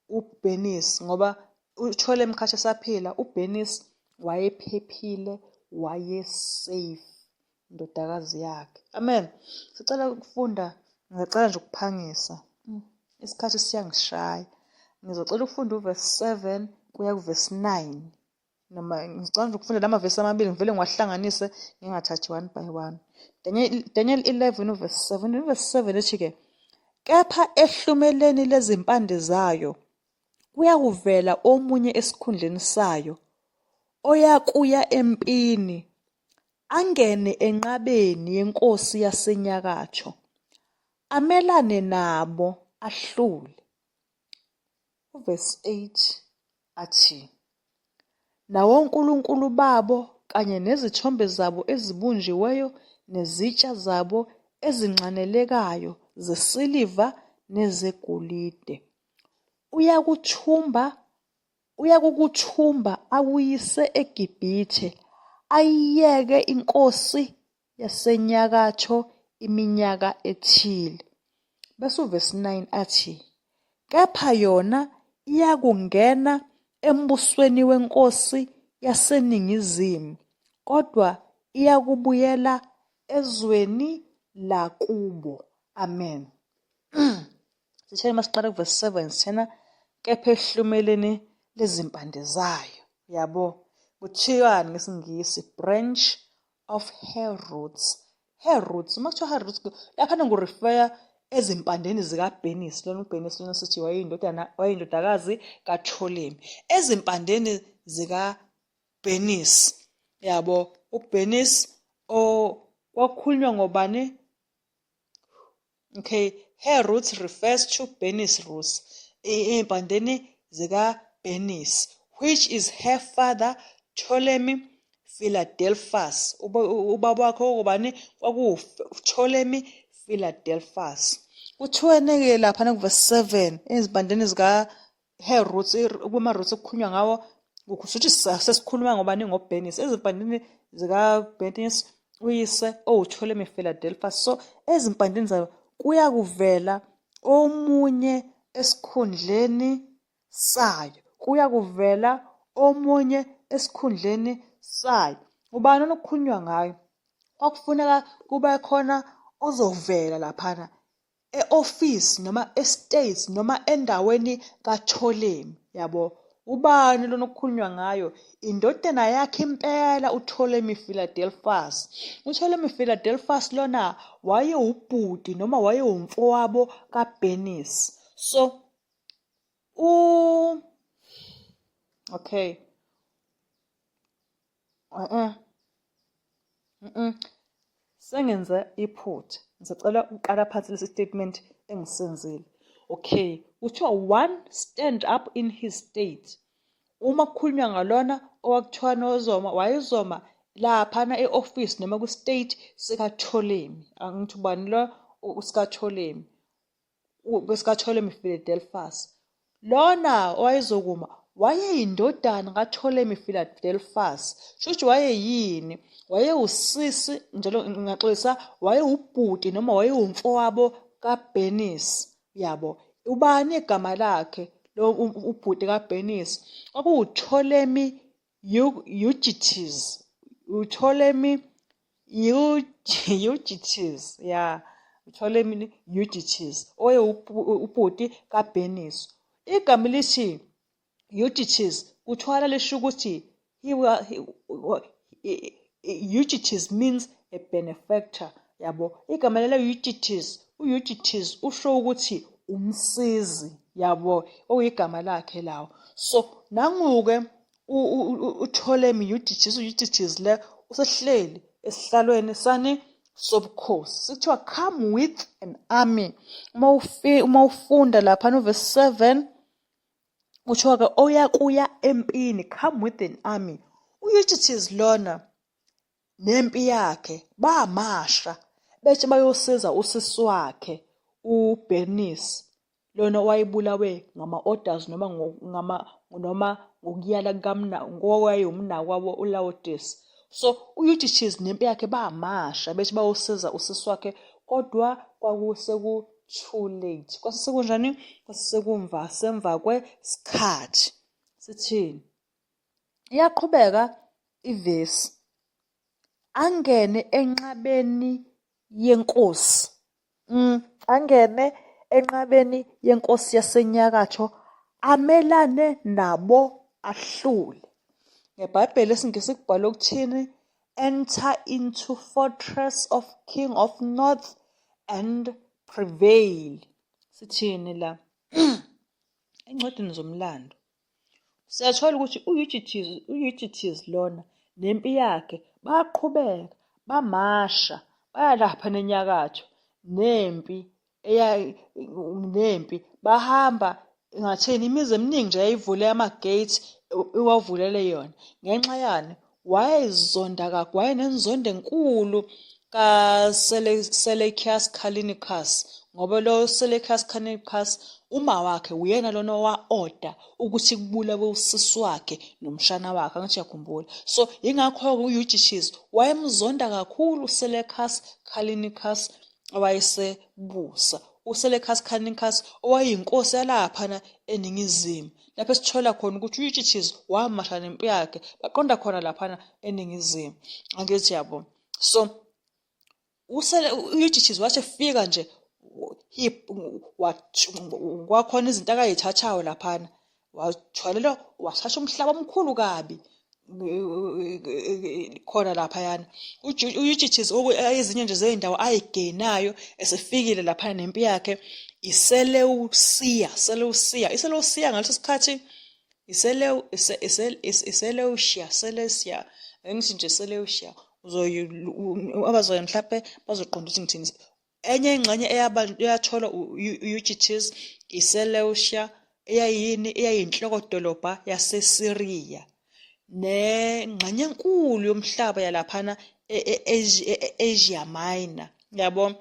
uBenisi ngoba uTholemu khathi esaphila uBenisi wayephephile, wayesafe indodakazi yakhe. Amen. Sicela ukufunda, ngicela nje ukuphangisa. Isikhathi siyangishaya. Ngizocela ukufunda uverse 7 kuya kuverse 9. Noma ngicela nje ukufunda lamavesi amabili ngivele ngiwahlanganise ngingathathi one by one. Daniel 11 verse 7. Verse 7 ethi-ke, kepha ehlumeleni lezimpande zayo kuyakuvela omunye esikhundleni sayo, oyakuya empini, angene enqabeni yenkosi yasenyakatho, amelane nabo ahlule. Verse 8 athi, nawo onkulunkulu babo kanye nezithombe zabo ezibunjiweyo nezitsha zabo ezinxanelekayo zesiliva nezegolide uyakukuthumba awuyise eGibhithe, ayiyeke inkosi yasenyakatho iminyaka ethile. Bese uverse 9 athi, kepha yona iyakungena embusweni wenkosi yaseningizimu, kodwa iyakubuyela ezweni lakubo. Amen. Sithena masiqala kuverse 7 sithena, kepha ehlumeleni lezimpande zayo. Yabo, kuthiwani ngesingisi? Branch of her roots. Her roots, uma kuthiwa her roots, laphana ngurefera ezimpandeni zikaBenisi. Lona uBenisi lona sithi wayeyindodakazi kaTholemu. Ezimpandeni zikaBenisi. Yabo, uBenisi kwakukhulunywa ngobani? Okay, her roots refers to Benisi roots. Impandeni zikaBenisi, which is her father Ptolemy Philadelphus. Ubaba wakhe okubani? KwakuPtolemy Philadelphus. Kuthiwene-ke lapha kuverse 7 ezimpandeni zika her roots, kuma roots okukhulunywa ngawo ukuthi sesikhuluma ngobani? ngoBenisi. Ezimpandeni zikaBenisi uyise Ptolemy Philadelphus. So ezimpandeni zayo kuyakuvela omunye esikhundleni sayo. Kuyakuvela omunye esikhundleni sayo. Ubani okukhulunywa ngayo? Kwakufuneka kube khona ozovela laphana e-office noma estate noma endaweni kaTholemu. Yabo, ubani lona okukhulunywa ngayo? Indodana yakhe impela uPtolemy Philadelphus. uPtolemy Philadelphus lona wayewubhuti noma wayewumfowabo kaBenisi. So okay. Sengenze iphutha. Ngicela uqala phansi lesi statement engisenzile. Okay, kuthiwa one stand up in his state. Uma kukhulunywa ngalona owakuthiwa nozoma, wayezoma laphana e-office noma ku-state sikaTholemu. Angithi ubani lo? UsikaTholemu. UsikaTholemy Philadelphus. Lona owayezokuma wayeyindodana kaTholemy Philadelphus. Shouthi wayeyini? Wayewusisi, njalo ngingaxolisa, wayewubhuti noma wayewumfowabo kaBenisi. Yabo, ubani igama lakhe lo ubhuti kaBenisi? KwakuwuPtolemy Eugetes. uPtolemy Eugetes. Yeah. uPtolemy Eugetes oyewubhuti kaBenisi. Igama lithi Eugetes kuthiwa lisho ukuthi Eugetes means a benefactor. Yabo, igama lelo uEugetes usho ukuthi umsizi. Yabo, okuyigama lakhe lawo. So nangu-ke uPtolemy Eugetes le usehleli esihlalweni sani sobukhosi. Sikuthiwa come with an army. Uma ufunda lapha verse 7 kuthiwa-ke oyakuya empini, come with an army. uEugetes lona nempi yakhe bamasha bethi bayosiza usisi wakhe uBenisi, lona wayebulawe ngama-orders noma ngokuyala ngowayewumnakwabo uLaodice. So uEutyches nempi yakhe bamasha bethi bayosiza usisi wakhe kodwa kwakuseku-too late. Kwasesekunjani? Semva kwesikhathi. Sithini? Iyaqhubeka ivesi. Angene enqabeni yenkosi. Angene enqabeni yenkosi yaseNyakatho amelane nabo ahlule. NgeBhayibheli esiNgisi kubhalwe ukuthini? Enter into fortress of king of north and prevail. Sithini la? Encwadini zomlando siyathola ukuthi uEutyches lona nempi yakhe baqhubeka bamasha baya lapha nenyakatho nempi bahamba ngathini imizi eminingi nje yayivule ama-gates iwavulele yona ngenxa yani wayenenzondo enkulu kaSeleucus Callinicus ngoba lo Seleucus Callinicus uma wakhe uyena lona wa-order ukuthi kubulawe usisi wakhe nomshana wakhe angithi uyakhumbula. So ingakho-ke uEutyches wayemzonda kakhulu uSeleucus Callinicus owayesebusa. USeleucus Callinicus owayeyinkosi yalaphana eningizimu lapho esithola khona ukuthi uEutyches wamasha nempi yakhe baqonda khona laphana eningizimu angithi yabo. So uEutyches wathi efika nje kwakhona izinto akayithathayo laphana wathwalela wathatha umhlaba omkhulu kabi khona laphayana. uEutyches ezinye nje zey'ndawo ayigenayo esefikile laphana nempi yakhe iSeleucia. Ngaleso sikhathi Seleucia angithi nje Seleucia abazoya mhlawumbe bazoqonda ukuthi ngithini. Enye ingxenye eyatholwa uEutyches iSeleucia eyayinhlokodolobha yaseSiriya nengxenye enkulu yomhlaba yalaphana e-Asia Minor. Yabo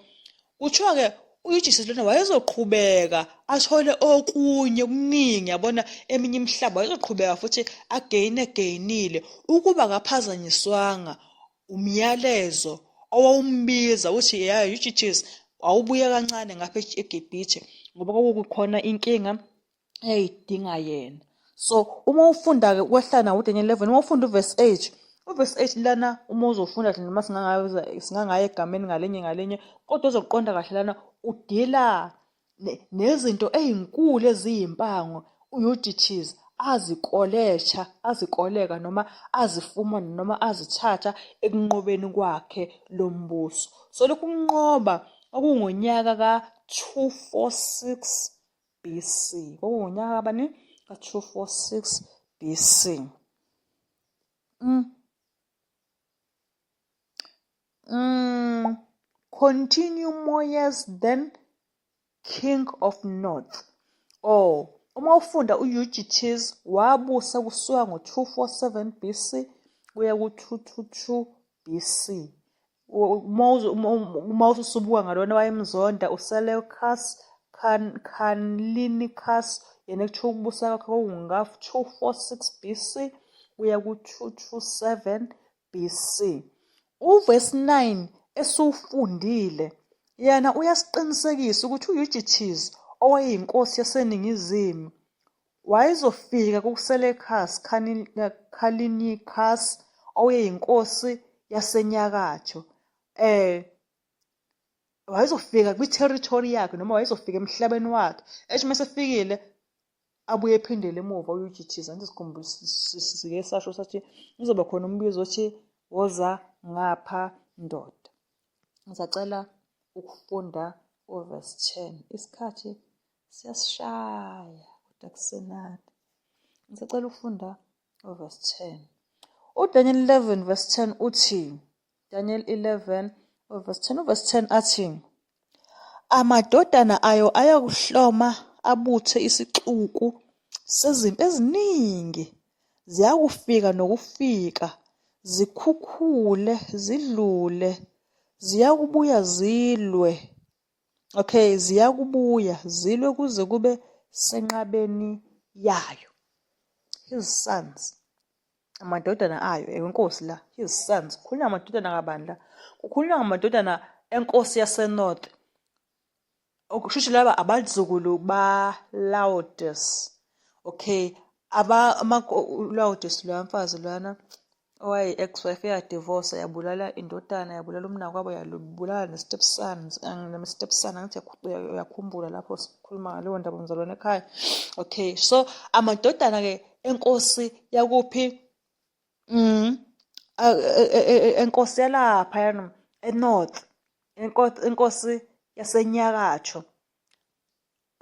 kuthiwa-ke uEutyches lona wayezoqhubeka athole okunye okuningi yabona eminye imihlaba wayezoqhubeka futhi ageyinile ukuba akaphazanyiswanga umyalezo owawumbiza uthi Eutyches awubuye kancane ngapha eGibhithe ngoba kwakukhona inkinga eyayidinga yena. So uma ufunda-ke kwehlana uDaniel 11 uma ufunda uverse 8 lana uma uzofunda noma singangaya egameni ngalinye kodwa uzoqonda kahle lana udila nezinto ezinkulu eziyimpango uEutyches azikoleka noma azifumana noma azithatha ekunqobeni kwakhe lo mbuso. So lokhu kunqoba okungonyaka ka-246 BC. Okungonyaka kabani? Ka-246 BC. Continue more years then king of north. Uma ufunda uEutyches wabusa kusuka ngo-247 BC kuya ku-222 BC. Uma usubuka ngalona wayemzonda uSeleucus Callinicus yena kuthiwa ukubusa kwakhe kwakunga-246 BC kuya ku-227 BC. Uverse 9 esuwufundile yena uyasiqinisekisa ukuthi uEutyches owayeyinkosi yaseningizimu wayezofika kuSeleucus Callinicus owayeyinkosi yasenyakatho. Wayezofika kwi-territory yakhe noma wayezofika emhlabeni wakhe ethi uma esefikile abuye ephindele emuva uEutyches. Angithi sikhumbule sike sasho sathi uzoba khona umbizo othi woza ngapha ndoda. Ngisacela ukufunda uverse 10. Isikhathi siyasishaya kodwa kusenade. Ngisacela ukufunda uverse 10. uDaniel 11 verse 10 uthi, Daniel 11 verse 10, uverse 10 athi, amadodana ayo ayakuhloma abuthe isixuku sezimpi eziningi, ziyakufika nokufika, zikhukhule, zidlule, ziyakubuya zilwe. Okay, ziyakubuya zilwe kuze kube senqabeni yayo. His sons amadodana ayo enkosi la, his sons. Kukhulunywa ngamadodana kabani la? Kukhulunywa ngamadodana enkosi yaseNorth. Okusho laba abazukulu ba-Laodice. Okay, u-Laodice loya mfazi loyana owayi-ex-wife eyadivorce, yabulala indodana, yabulala umnakwabo, yabulala ne-stepson angithi uyakhumbula lapho sikhuluma ngaleyo ndaba mzalwane ekhaya. Okay, so amadodana-ke enkosi yakuphi? Enkosi yalaphayana eNorth, inkosi yasenyakatho,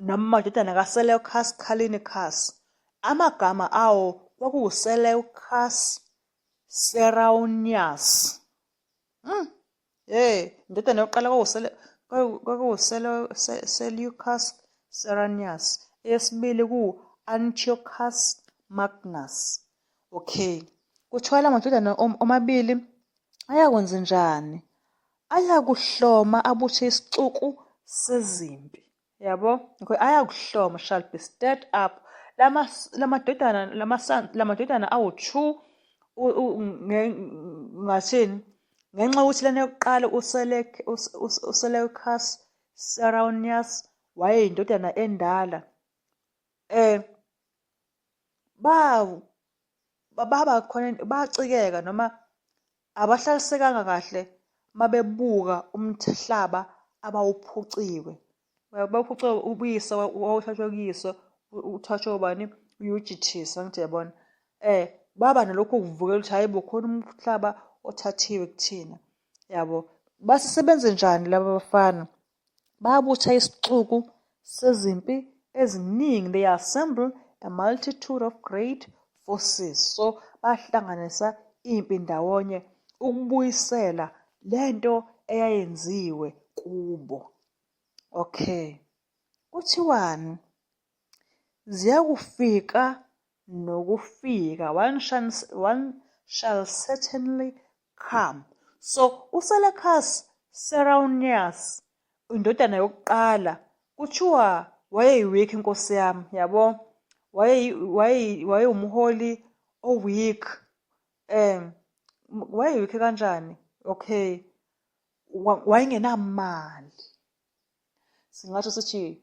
noma amadodana kaSeleucus Callinicus. Amagama awo kwakuwu-Seleucus Seronius. Indodana yokuqala kwakuwu-Seleucus Seronius. Eyesibili ku-Antiochus Magnus. Okay, kuthiwa la madodana omabili ayakwenza njani? Ayakuhloma abuthe isicuku sezimpi. Yabo? Okay, ayakuhloma, shall be stirred up. La madodana awu-2 ngathini? Ngenxa yokuthi lana yokuqala uSeleucus Seronius wayeyindodana endala. Bacikeka noma abahlalisekanga kahle mabebuka umhlaba abawuphuciwe. Bawuphuciwe ubuyise wawuthathwe kuyise, uthathwe ubani? U-Eutyches, angithi yabona. Baba nalokhu ukuvukela ukuthi hayi bukhona umhlaba othathiwe kuthina. Yabo. Basebenze njani laba bafana? Babutha isixuku sezimpi eziningi. They assemble a multitude of great forces. So bahlanganisa impi ndawonye ukubuyisela lento eyayenziwe kubo. Okay. Kuthiwani? Ziyakufika nokufika. One shall certainly come. So uSeleucus Seronius, indodana yokuqala, kuthiwa wayeyi-weak inkosi yami, yabo? Wayeyumholi o-weak. Wayeyi-weak kanjani? Okay, wayengenamali. Singatsho sithi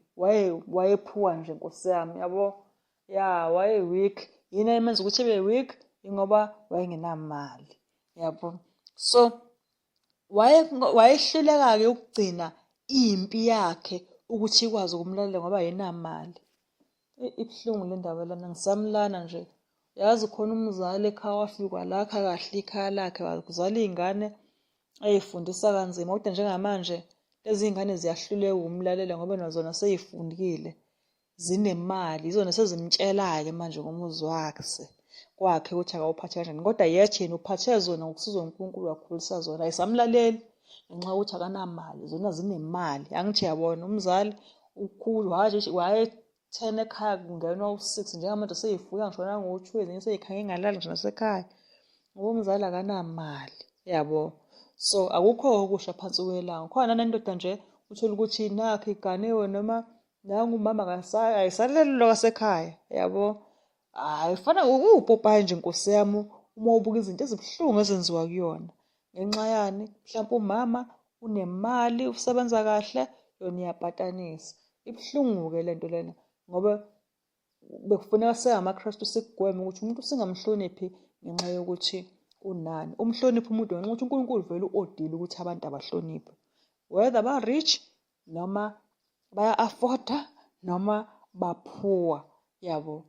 wayephuwa nje inkosi yami, yabo? Ya, waye-weak. Yini emenza ukuthi ebe weak? Ingoba wayengenamali, yabo? So wayehluleka-ke ukugcina impi yakhe ukuthi ikwazi ukumlalela ngoba ayinamali. Ibuhlungu le ndaba lana, ngisamlana nje. Yazi khona umzali ekhaya wafika lakha kahle ikhaya lakhe, wazala iy'ngane ey'fundisa kanzima, kodwa njengamanje lezi ngane ziyahluleka ukumlalela ngoba nazona sey'fundile, zinemali, izona sezimtshela-ke manje ngomuzi kwakhe ukuthi akawuphathe kanjani, kodwa yethi yena uphathe zona ngokusizwa uNkulunkulu, wakhulisa zona. Ayisamlaleli ngenxa yokuthi akanamali, zona zinemali. Angithi yabona umzali ukhulu waye-10 ekhaya kungenwa u-6, njengamanje sey'fuya ngisho nango-2, ezinye sey'khanye engalali nje nasekhaya ngoba umzali akanamali, yabo? So akukho okusha phansi kwelanga. Khona nendoda nje uthola ukuthi nakho iganiwe noma nangumama ayisalelelwa kwasekhaya, yabo? Hayi, fana uPopayi nje inkosi yami uma ubuka izinto ezibuhlungu ezenziwa kuyona. Ngenxa yani? Mhlawumpe umama unemali, usebenza kahle, yona iyabhatanisa. Ibuhlungu-ke le nto lena ngoba bekufuneka singamaKristu sikugweme ukuthi umuntu singamhloniphi ngenxa yokuthi unani. Umhloniphe umuntu ngenxa yokuthi uNkulunkulu vele u-odile ukuthi abantu abahloniphe, whether ba-rich noma baya-afforda noma baphuwa, yabo?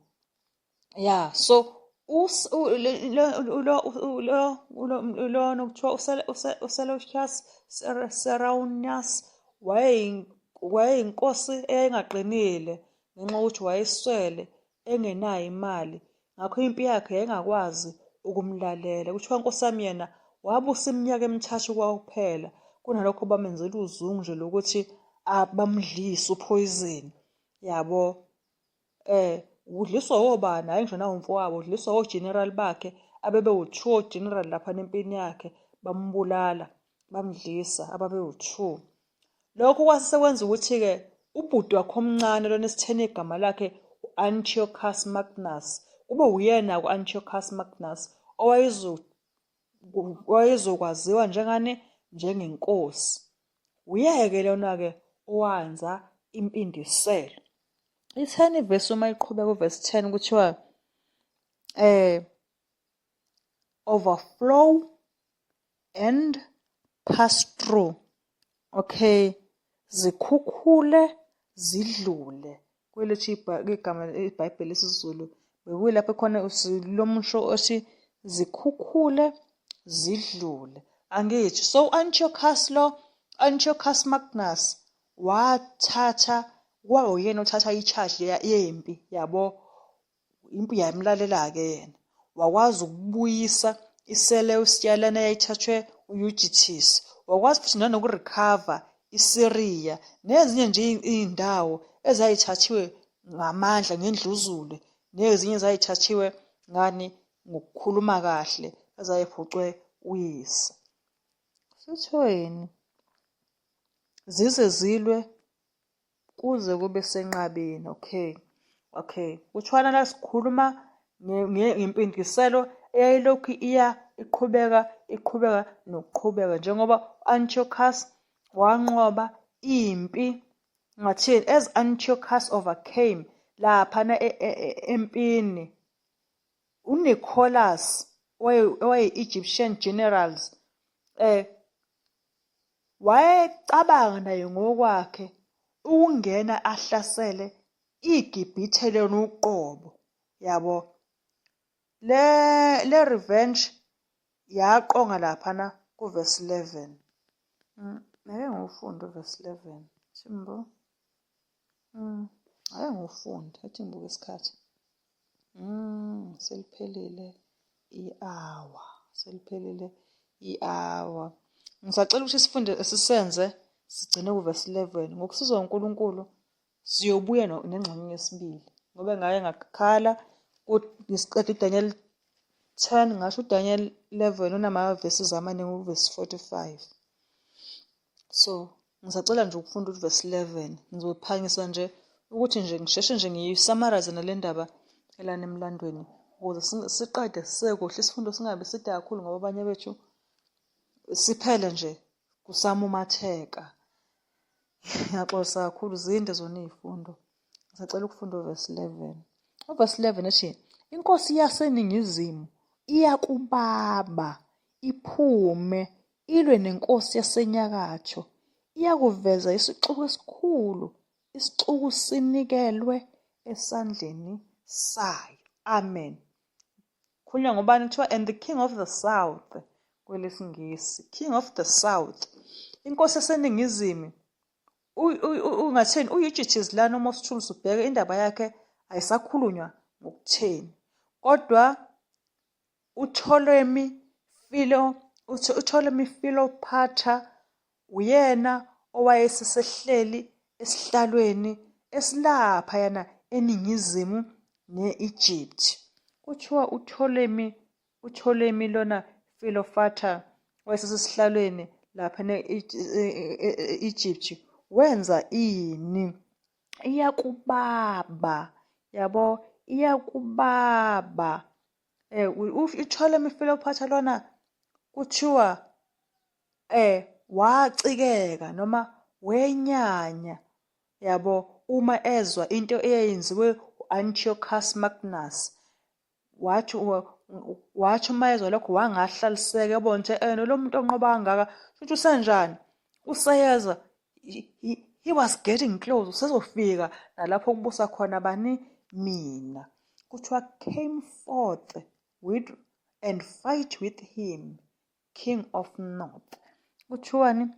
Ya, so lona kuthiwa uSeleucus Seronius wayeyinkosi eyayingaqinile ngenxa yokuthi wayeswele, engenayo imali. Ngakho impi yakhe yayingakwazi ukumlalela. Kuthiwa nkosi yami yena wabusa iminyaka emithathu kwakuphela, kunalokho bamenzela uzungu nje lokuthi bamdlise uphoyizeni, yabo? Udliswa obani? Hhayi ngisho nawumfowabo, udliswa ojenerali bakhe abebewu-2 ojenerali lapha empini yakhe, bambulala, bamdlisa ababewu-2. Lokho kwase sekwenza ukuthi-ke ubhuti wakhe omncane lona esitheni igama lakhe u-Antiochus Magnus, kube uyena-ke u-Antiochus Magnus owayezokwaziwa njengenkosi. Uyeke lona-ke owanza impindiselo. I-10 ivesi uma iqhubeka uvesi 10 kuthiwa overflow and pass through. Okay, zikhukhule zidlule. Kwelethu igama iBhayibheli lesiZulu bekuyilapho khona lo musho othi zikhukhule zidlule. Angithi so Antiochus Magnus wathatha uyena othatha i-charge yempi yabo. Impi yamlalela-ke yena wakwazi ukubuyisa iSeleucia lana eyayithathwe u-Eutyches. Wakwazi futhi nanokurecover iSyria nezinye nje iy'ndawo ezayithathiwe ngamandla ngendluzule, nezinye ezayithathiwe ngokukhuluma kahle ezayiphucwe uyise. Sithoyini zize zilwe kuze kube senqabeni. Okay. Kuthiwana la sikhuluma ngempindiselo eyayilokhu iqhubeka njengoba Antiochus wanqoba impi. Ngathini? As Antiochus overcame laphana empini, uNicholas owayi-Egyptian generals wayecabanga naye ngokwakhe ukungena ahlasele iGibhithe lona uqobo, yabo. Le revenge yaqonga laphana kuvesi 11. Ake ngiwufunde uvesi 11. Thimbo. Ake ngiwufunde. Athi ngibuka isikhathi. Seliphelile i-hour. Ngisacela ukuthi sisenze sigcine kuvesi 11. Ngokusizwa uNkulunkulu siyobuya nengxenye yesibili ngoba ngaye ngakhala ngisiqeda uDaniel 10 ngasho uDaniel 11 unamavesi amaningi uvesi 45. So ngisacela nje ukufunda uvesi 11. Ngizophangisa nje ukuthi nje ngisheshe nje ngiyisummarize nale ndaba elana emlandweni ukuze siqede sisekuhle isifundo singabe side kakhulu ngoba abanye bethu siphele nje kusamumatheka. Ngiyaxolisa kakhulu zinde zona iy'fundo. Ngisacela ukufunda uvesi 11. Uvesi 11 ethi inkosi yaseNingizimu iyakubaba iphume ilwe nenkosi yaseNyakatho. Iyakuveza isixuku esikhulu, isixuku sinikelwe esandleni sayo. Amen. Khulunywa ngobani? Kuthiwa and the king of the south, kwelesingisi, king of the south, inkosi yaseNingizimu. Ungatheni u-Eutyches lana uma usithulisa ubheke indaba yakhe ayisakhulunywa ngokutheni, kodwa uPtolemy Philopator uyena owayesehleli esihlalweni esilapha yana eningizimu ne-Egypt. Kuthiwa uPtolemy lona Philopator wayesesihlalweni lapha ne-Egypt wenza ini? Iyakubaba, yabo, iyakubaba. uPtolemy Philopator lona kuthiwa wacikeka noma wenyanya, yabo, uma ezwa into eyayenziwe u-Antiochus Magnus. Wathi uma ezwa lokho wangahlaliseka ebona ukuthi lo muntu onqoba kangaka futhi usenjani, useyeza. He was getting close, usezofika nalapho kubusa khona bani? Mina. Kuthiwa came forth and fight with him, king of north. Kuthiwani?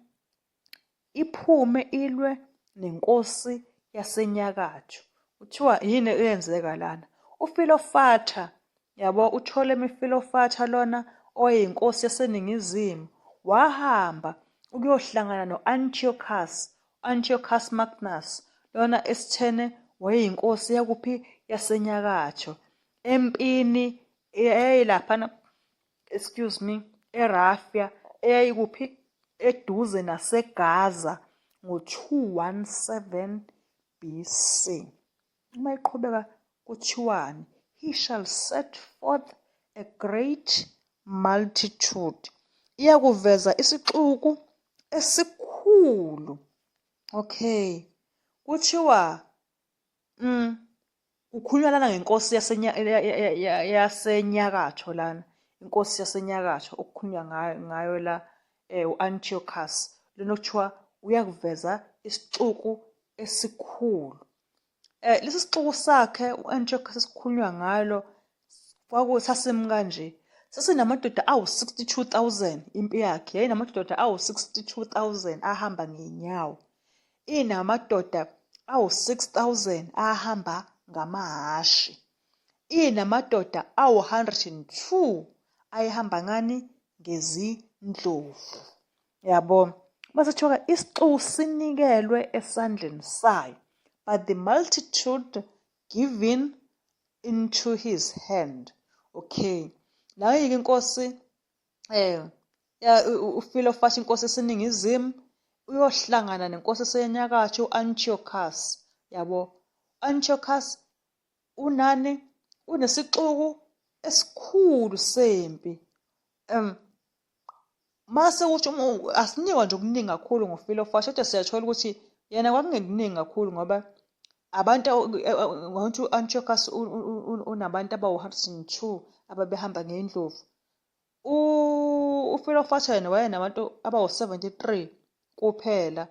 Iphume ilwe nenkosi yaseNyakatho. Kuthiwa yini eyenzeka lana? uPhilopator, yabo, uPtolemy Philopator lona oyinkosi yaseNingizimu wahamba ukuyohlangana no-Antiochus Magnus lona esithene wayeyinkosi yakuphi? YaseNyakatho. Empini eyayilaphana, eRafia eyayikuphi? Eduze naseGaza ngo-217 BC. Uma iqhubeka kuthiwani? He shall set forth a great multitude. Iyakuveza isixuku esikhulu. Okay. Kuthiwa kukhulunywa lana ngenkosi yasenyakatho lana. Inkosi yasenyakatho okukhulunywa ngayo la u-Antiochus. Lona kuthiwa uyakuveza isixuku esikhulu. Lesi sixuku sakhe u-Antiochus esikhulunywa ngalo sasimi kanje. Sasinamadoda awu-62,000 impi yakhe. Yayinamadoda awu-62,000 ahamba ngey'nyawo. Inamadoda awu-6,000 ahamba ngamahhashi. Inamadoda awu-102 ayehamba ngani? Ngezindlovu. Yabo. Mase kuthiwa isixuku sinikelwe esandleni sayo. But the multitude given into his hand. Okay. Nayo-ke inkosi uFilofashi inkosi eseningizimu uyohlangana nenkosi esenyakatho u-Antiochus. Yabo. Antiochus unani? Unesixuku esikhulu sempi. Mase ukuthi asinikwa nje okuningi kakhulu ngoFilofashi, kodwa siyathola ukuthi yena kwakungekuningi kakhulu ngoba abantu ngokuthi u-Antiochus unabantu abawu-102 ababehamba ngey'ndlovu. UFilofashi yena wayenabantu abawu-73 kuphela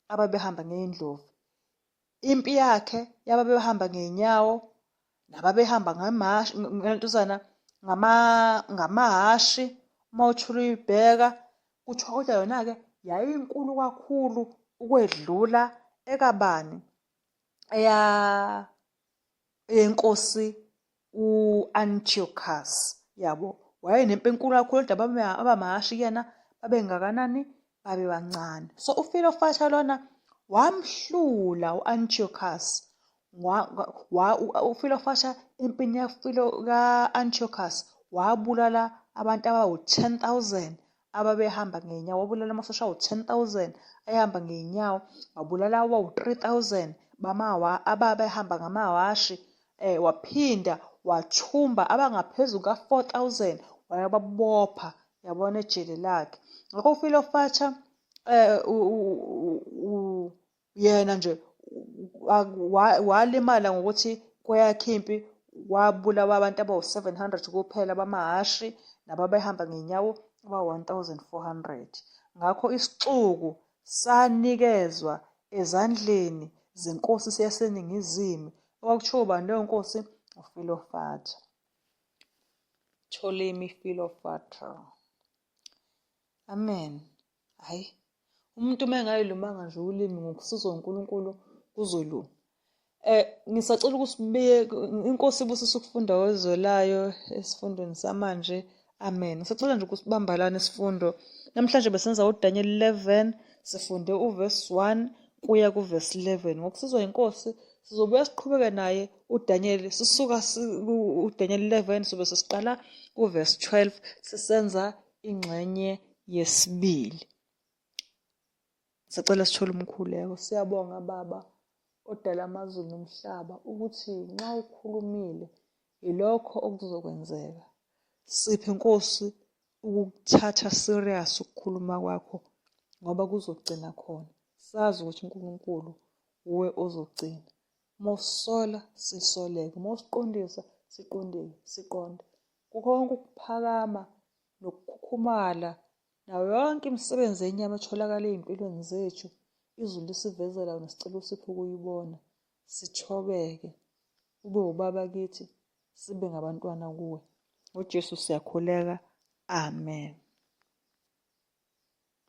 ababehamba ngey'ndlovu. Impi yakhe yababehamba ngey'nyawo nababehamba ngamahhashi. Uma uthi uyibheka kuthiwa kodwa yona-ke yayinkulu kakhulu ukwedlula ekabani? Eyenkosi u-Antiochus. Yabo. Wayenempi enkulu kakhulu kodwa abamahhashi kuyena babengakanani? Babebancane. So uFilofashi lona wamhlula u-Antiochus. uFilofashi empini ka-Antiochus wabulala abantu abawu-10,000 ababehamba ngey'nyawo. Wabulala amasosha awu-10,000 ayehamba ngey'nyawo. Wabulala abawu-3,000 ababehamba ngamahhashi. Waphinda wathumba abangaphezu ka-4,000 wayababopha. Yabona ejele lakhe. Ngakho uFilofashi yena nje walimala ngokuthi kweyakhe impi wabulawa abantu abawu-700 kuphela bamahhashi nababehamba ngey'nyawo abawu-1,400. Ngakho isixuku sanikezwa ezandleni zenkosi yaseningizimu. Okwakuthiwa ubani leyo nkosi? uFilofashi. Ptolemy Philopator. Amen. Hhayi, umuntu uma engayilumanga nje ulimi ngokusizwa uNkulunkulu kuzolunga. Ngisacela ukuthi sibiye inkosi ibusise ukufunda kwezolayo esifundweni samanje. Amen. Ngisacela nje ukuthi sibambalane isifundo. Namhlanje besenza uDaniel 11, sifunde uverse 1 kuya kuverse 11. Ngokusizwa inkosi sizobuya siqhubeke naye uDaniel. Sisuka uDaniel 11 sobe sesiqala kuverse 12 sisenza ingxenye yesibili. Sicela sithole umkhuleko. Siyabonga Baba odala amazulu nomhlaba ukuthi nxa ukhulumile ilokho okuzokwenzeka. Siphe Nkosi ukuthatha serious ukukhuluma kwakho ngoba kuzogcina khona. Sazi ukuthi uNkulunkulu uwe ozogcina. Mawusola sisoleke, mawusiqondisa siqonde. Kukho konke ukuphakama nokukhukhumala nayo yonke imisebenzi yenyama etholakala ey'mpilweni zethu, izulu lisivezela wena, sicela usiphe ukuyibona, sithobeke, ube ubaba kithi, sibe ngabantwana kuwe. NgoJesu siyakhuleka. Amen.